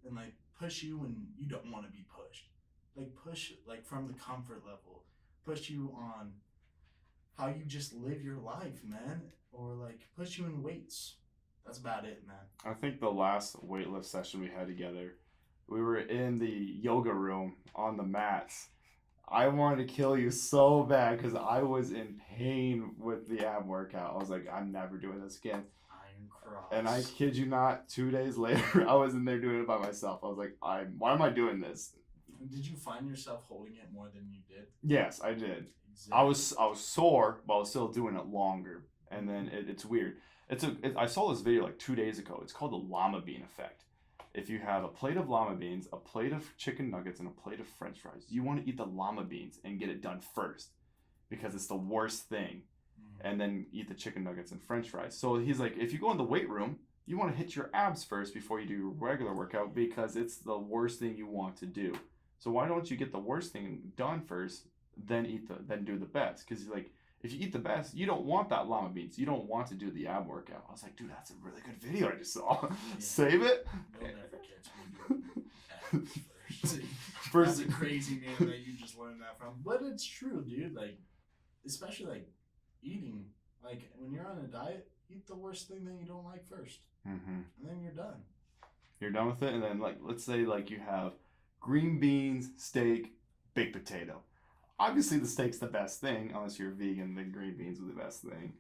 And, like, push you when you don't want to be pushed. Like, push, like, from the comfort level. Push you on how you just live your life, man. Or, like, push you in weights. That's about it, man. I think the last weightlift session we had together, we were in the yoga room on the mats. I wanted to kill you so bad because I was in pain with the ab workout. I was like, I'm never doing this again. Iron cross. And I kid you not, 2 days later, I was in there doing it by myself. I was like, why am I doing this? Did you find yourself holding it more than you did? Yes, I did. Exactly. I was sore, but I was still doing it longer. And then it's weird. I saw this video like 2 days ago. It's called the llama bean effect. If you have a plate of llama beans, a plate of chicken nuggets, and a plate of french fries, you want to eat the llama beans and get it done first because it's the worst thing. and then eat the chicken nuggets and French fries. So he's like, if you go in the weight room, you want to hit your abs first before you do your regular workout because it's the worst thing you want to do. So why don't you get the worst thing done first, then then do the best? Because like, if you eat the best, you don't want that llama beans. You don't want to do the ab workout. I was like, dude, that's a really good video I just saw. Yeah. Save it. You'll never catch me doing abs first. That's a crazy name that you just learned that from. But it's true, dude. Like, especially like eating. Like when you're on a diet, eat the worst thing that you don't like first, and then you're done. You're done with it, and then like let's say like you have green beans, steak, baked potato. Obviously, the steak's the best thing, unless you're vegan, then green beans are the best thing.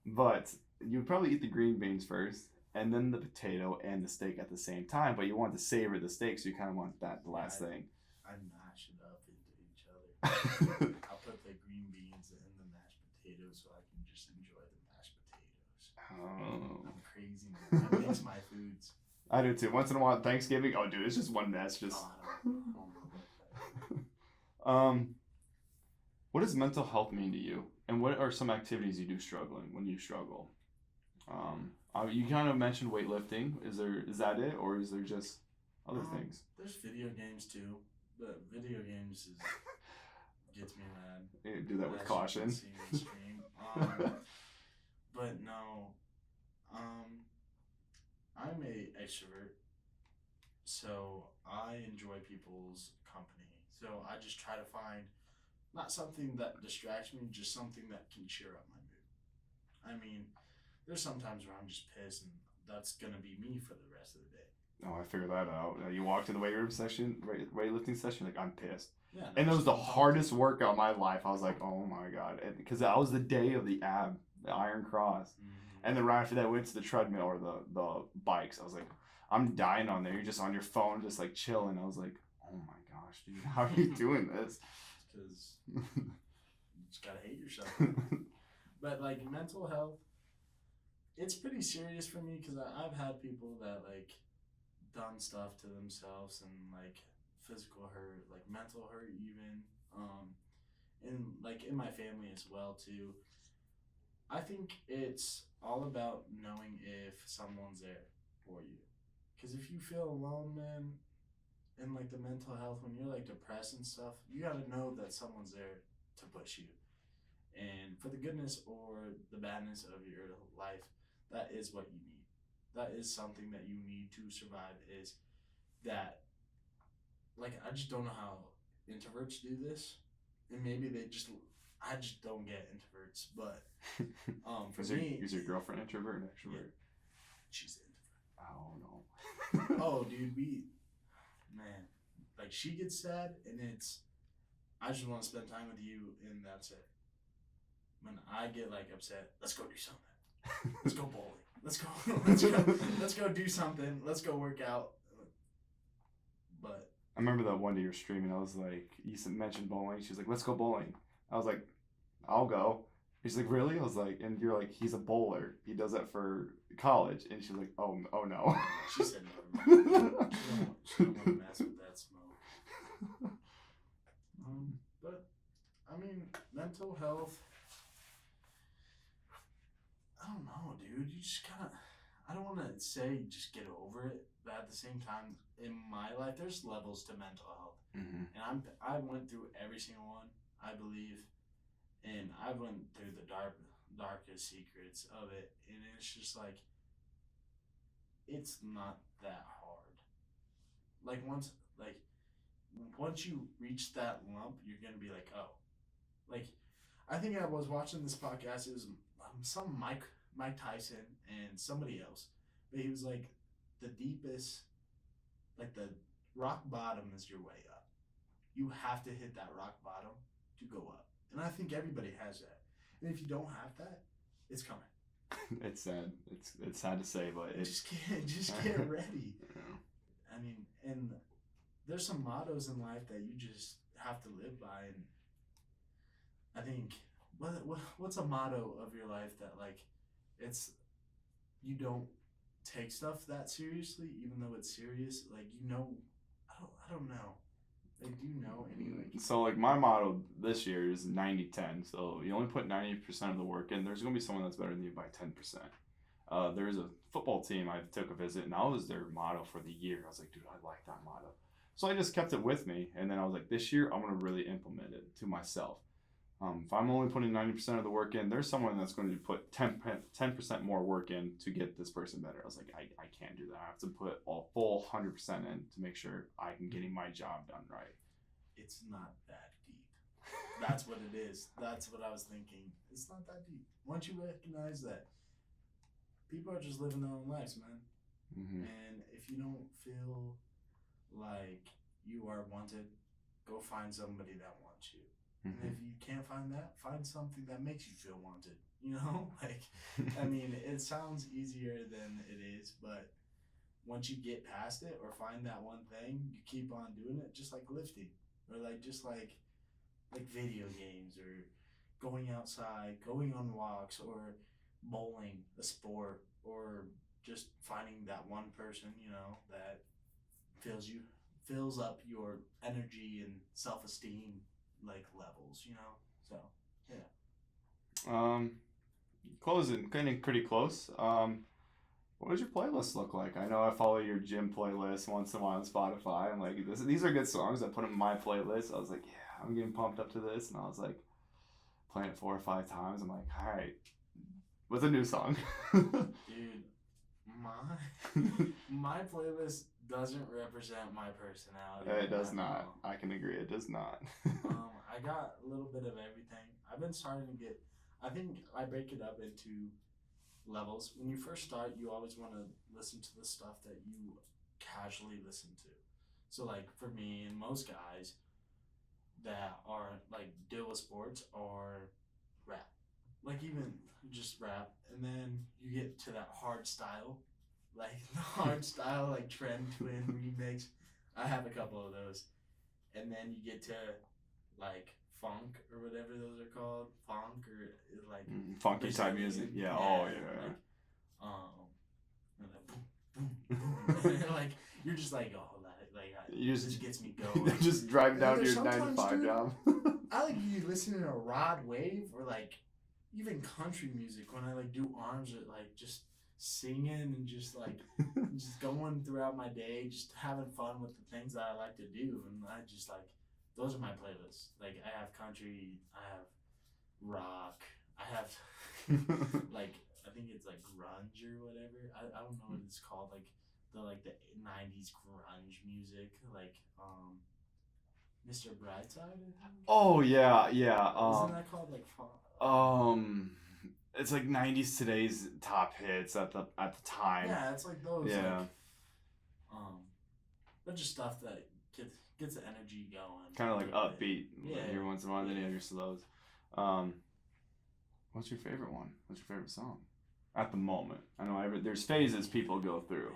But you would probably eat the green beans first, and then the potato and the steak at the same time. But you want to savor the steak, so you kind of want that the last thing. I mash it up into each other. I'll put the green beans in the mashed potatoes so I can just enjoy the mashed potatoes. Oh. I'm crazy, man. That makes my foods. I do too. Once in a while, Thanksgiving. Oh, dude, it's just one mess. Just. What does mental health mean to you, and what are some activities you do when you struggle? You kind of mentioned weightlifting. Is that it, or is there just other things? There's video games too, but video games gets me mad. You do that with caution. But no, I'm a extrovert, so I enjoy people's company. So I just try to find not something that distracts me, just something that can cheer up my mood. I mean, there's sometimes where I'm just pissed, and that's gonna be me for the rest of the day. Oh, I figured that out. You walked in the weightlifting session, like I'm pissed. Yeah, and it was the hardest workout of my life. I was like, oh my god, because that was the day of the Iron Cross, and then right after that, I went to the treadmill or the bikes. I was like, I'm dying on there. You're just on your phone, just like chilling. I was like, oh my gosh, dude, how are you doing this? Because you just gotta hate yourself. But like mental health, it's pretty serious for me because I've had people that like done stuff to themselves and like physical hurt, like mental hurt even, and like in my family as well too. I think it's all about knowing if someone's there for you, because if you feel alone, man, and like the mental health, when you're like depressed and stuff, you gotta know that someone's there to push you, and for the goodness or the badness of your life, that is what you need. That is something that you need to survive. Is that, like, I just don't know how introverts do this, and maybe I just don't get introverts, but for me, is your girlfriend introvert and extrovert? Yeah, she's an introvert. Oh no. Oh, dude, man, like she gets sad, and I just want to spend time with you, and that's it. When I get like upset, let's go do something. Let's go bowling. Let's go do something. Let's go work out. But I remember that one day you're streaming. I was like, you mentioned bowling. She was like, let's go bowling. I was like, I'll go. She's like, really? I was like, and you're like, he's a bowler. He does that for college. And she's like, oh no. She said no. She don't want to mess with that smoke. But I mean, mental health. I don't know, dude. You just kind of. I don't want to say just get over it, but at the same time, in my life, there's levels to mental health, and I went through every single one, I believe, and I went through the darkest secrets of it, and it's just like, it's not that hard. Like once you reach that lump, you're gonna be like, oh, like, I think I was watching this podcast. It was some Mike Tyson and somebody else, but he was like, the deepest, like the rock bottom is your way up. You have to hit that rock bottom to go up, and I think everybody has that. And if you don't have that, it's coming. It's sad. It's sad to say, but just get ready. Yeah. I mean, and there's some mottos in life that you just have to live by, and I think what's a motto of your life that like it's you don't take stuff that seriously even though it's serious, like, you know, I don't know, Like, do you know any like? So like my motto this year is 90-10. So you only put 90% of the work in. There's gonna be someone that's better than you by 10%. There's a football team I took a visit, and that was their motto for the year. I was like, dude, I like that motto. So I just kept it with me, and then I was like, this year I'm gonna really implement it to myself. If I'm only putting 90% of the work in, there's someone that's going to put 10% more work in to get this person better. I was like, I can't do that. I have to put all full 100% in to make sure I can getting my job done right. It's not that deep. That's what it is. That's what I was thinking. It's not that deep. Once you recognize that people are just living their own lives, man. Mm-hmm. And if you don't feel like you are wanted, go find somebody that wants you. Mm-hmm. And if you can't find that, find something that makes you feel wanted. You know? Like, I mean, it sounds easier than it is, but once you get past it or find that one thing, you keep on doing it, just like lifting or like just like video games or going outside, going on walks or bowling, a sport, or just finding that one person, you know, that fills up your energy and self-esteem like levels, you know. So yeah. Closing, getting pretty close. What does your playlist look like? I know I follow your gym playlist once in a while on Spotify. I'm like, these are good songs. I put them in my playlist. I was like, yeah, I'm getting pumped up to this, and I was like, playing it 4 or 5 times. I'm like, all right, what's a new song? Dude, my playlist doesn't represent my personality. It does not. I can agree. It does not. I got a little bit of everything. I've been starting to get. I think I break it up into levels. When you first start, you always want to listen to the stuff that you casually listen to. So, like for me and most guys that are like deal with sports or rap, like even just rap, and then you get to that hard style, like the hard style, like Trend Twin remix. I have a couple of those, and then you get to like funk or whatever those are called, funk or like funky type music. Yeah. Oh yeah. Like, and like boom, boom, boom. Like you're just like this gets me going. Just drive down to your Sometimes, 9 to 5 dude, job. I like you listening to Rod Wave or like even country music when I like do arms or like just singing and just like just going throughout my day, just having fun with the things that I like to do, and I just like those are my playlists. Like I have country, I have rock, I have like I think it's like grunge or whatever. I don't know what it's called. Like the 90s grunge music, like Mr. Brightside. Oh yeah, yeah. Isn't that called like? It's like 90s today's top hits at the time. Yeah, it's like those. Yeah. Like, bunch of stuff that gets the energy going. Kind of like upbeat. Yeah. Every once in a while, then you have your slows. What's your favorite one? What's your favorite song? At the moment, I know there's phases people go through.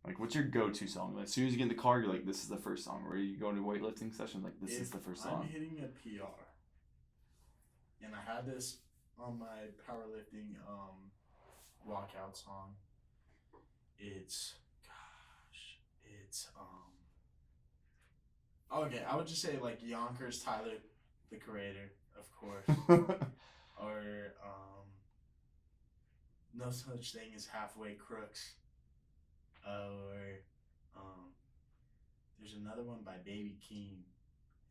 Like, what's your go-to song? Like, as soon as you get in the car, you're like, this is the first song. Or you go to a weightlifting session, like, this is the first song. I'm hitting a PR, and I had this on my powerlifting walkout song. It's okay, I would just say like Yonkers Tyler the Creator, of course. Or No Such Thing as Halfway Crooks. Or there's another one by Baby Keem,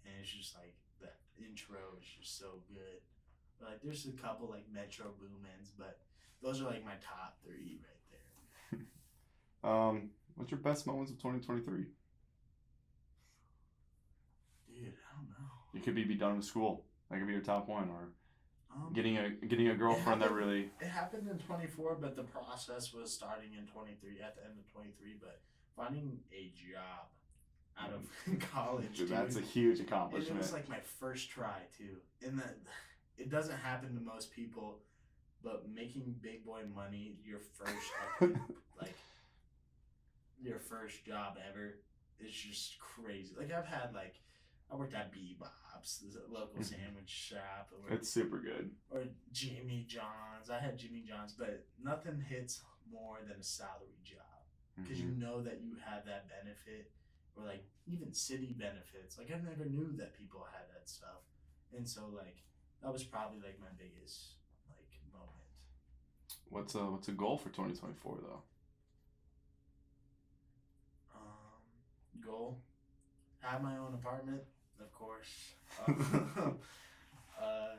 and it's just like the intro is just so good. But like there's a couple like Metro Boomins, but those are like my top 3 right there. What's your best moments of 2023? Dude, I don't know. It could be done with school. That could be your top one, or getting a girlfriend that really. It happened in 24, but the process was starting in 23 at the end of 23. But finding a job out of college, dude, that's a huge accomplishment. It was like my first try too, and that it doesn't happen to most people. But making big boy money your first like your first job ever is just crazy. Like I've had like. I worked at Bebop's, the local sandwich shop. It's super good. Or Jimmy John's. I had Jimmy John's, but nothing hits more than a salary job because you know that you have that benefit or like even city benefits. Like I never knew that people had that stuff, and so like that was probably like my biggest like moment. What's a goal for 2024 though? Goal: have my own apartment, of course. Uh,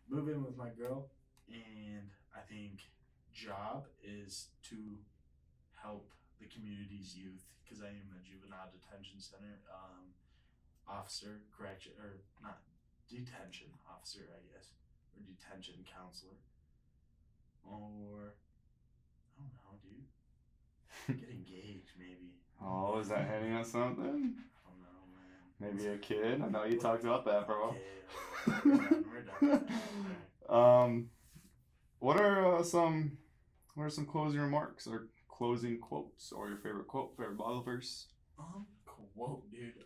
move in with my girl, and I think job is to help the community's youth because I am a juvenile detention center officer, correction or not detention officer, I guess, or detention counselor, or I don't know, dude. Get engaged, maybe. Oh, is that hinting at something? I don't know, man. Maybe a kid? I know you talked about that for a while. Okay, we're done. What are some closing remarks or closing quotes or your favorite quote, favorite Bible verse? Quote, dude.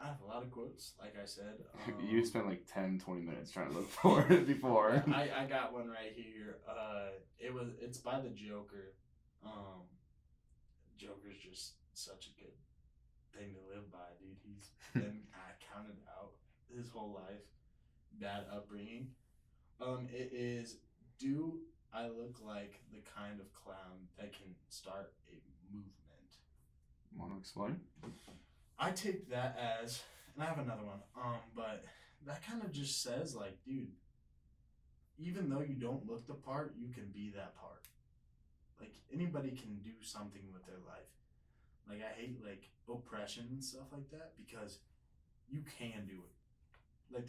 I have a lot of quotes, like I said. You spent like 10, 20 minutes trying to look for it before. I got one right here. It's by the Joker. Joker's just such a good thing to live by, dude. He's been counted out his whole life. Bad upbringing. It is, do I look like the kind of clown that can start a movement? Want to explain? I take that as, and I have another one. But that kind of just says like, dude, even though you don't look the part, you can be that part. Like anybody can do something with their life. Like I hate like oppression and stuff like that because you can do it. Like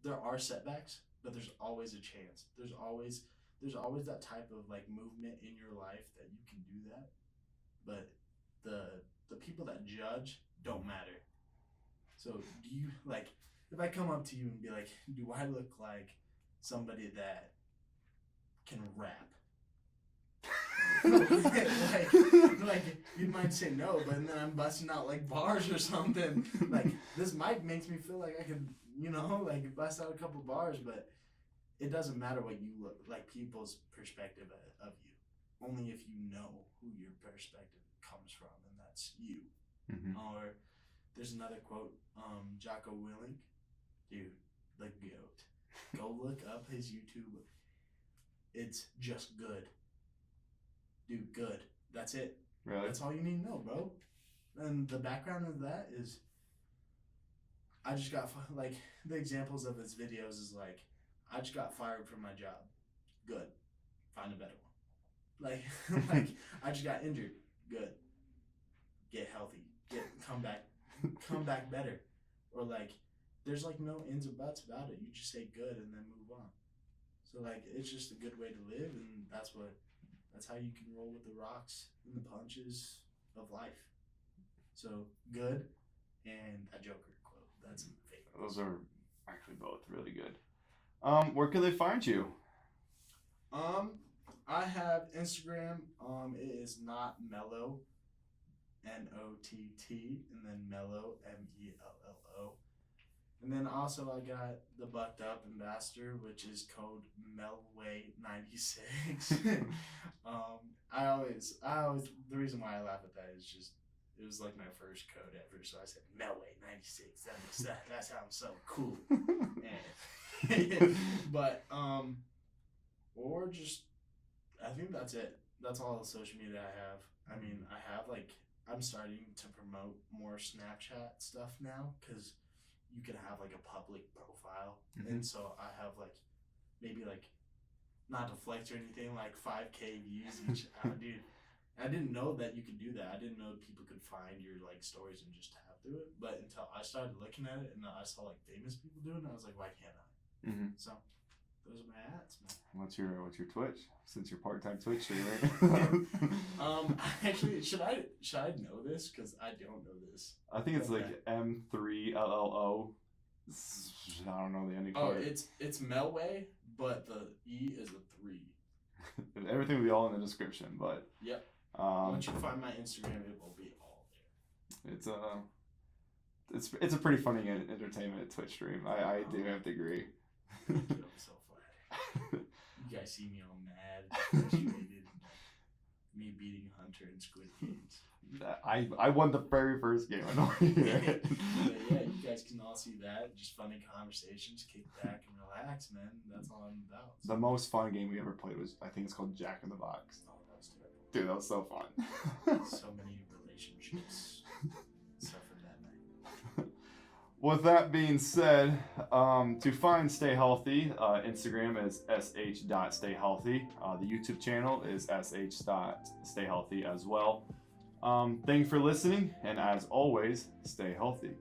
there are setbacks, but there's always a chance. There's always that type of like movement in your life that you can do that. But the people that judge don't matter. So do you like if I come up to you and be like, do I look like somebody that can rap? like you might say no, but then I'm busting out like bars or something. Like this mic makes me feel like I could, like bust out a couple bars, but it doesn't matter what you look like. People's perspective of you, only if you know who your perspective comes from, and that's you. Mm-hmm. Or there's another quote, Jocko Willink, dude, the goat. Go look up his YouTube. It's just good. Dude, good. That's it. Really? That's all you need to know, bro. And the background of that is, I just got, like, the examples of his videos is like, I just got fired from my job. Good. Find a better one. Like I just got injured. Good. Get healthy. Come back better. Or like, there's like no ins or buts about it. You just say good and then move on. So like, it's just a good way to live, and that's how you can roll with the rocks and the punches of life. So good, and a Joker quote. That's my favorite. Those are actually both really good. Where can they find you? I have Instagram. It is nottmello, NOTT, and then Mello, MELLO. And then also I got the Bucked Up Ambassador, which is code Melway96. I always the reason why I laugh at that is just it was like my first code ever, so I said Melway96. That sounds so cool. But or just I think that's it. That's all the social media I have. I mean, I have I'm starting to promote more Snapchat stuff now because you can have like a public profile, and so I have maybe not to flex or anything, 5K views each. Dude, I didn't know that you could do that. I didn't know people could find your stories and just tab through it. But until I started looking at it and I saw famous people doing it, I was like, why can't I? Mm-hmm. So those are my ads, man. What's your Twitch? Since you're part-time Twitch streamer. Actually, should I know this? Because I don't know this. I think it's M3LLO. I don't know the ending part. Oh, it's Melway, but the E is a 3. Everything will be all in the description, but yep. Once you find my Instagram, it will be all there. It's a pretty funny entertainment Twitch stream. I do have to agree. Thank you, I'm so flattered. You guys see me all mad, frustrated, me me beating Hunter in Squid Games. I won the very first game. I know. But yeah, you guys can all see that. Just funny conversations, kick back and relax, man. That's all I'm about. The most fun game we ever played was, I think it's called Jack in the Box. Oh, that was terrible. Dude, that was so fun. So many relationships suffered that night. With that being said, to find Stay Healthy, Instagram is sh.stayhealthy. The YouTube channel is sh.stayhealthy as well. Thanks for listening, and as always, stay healthy.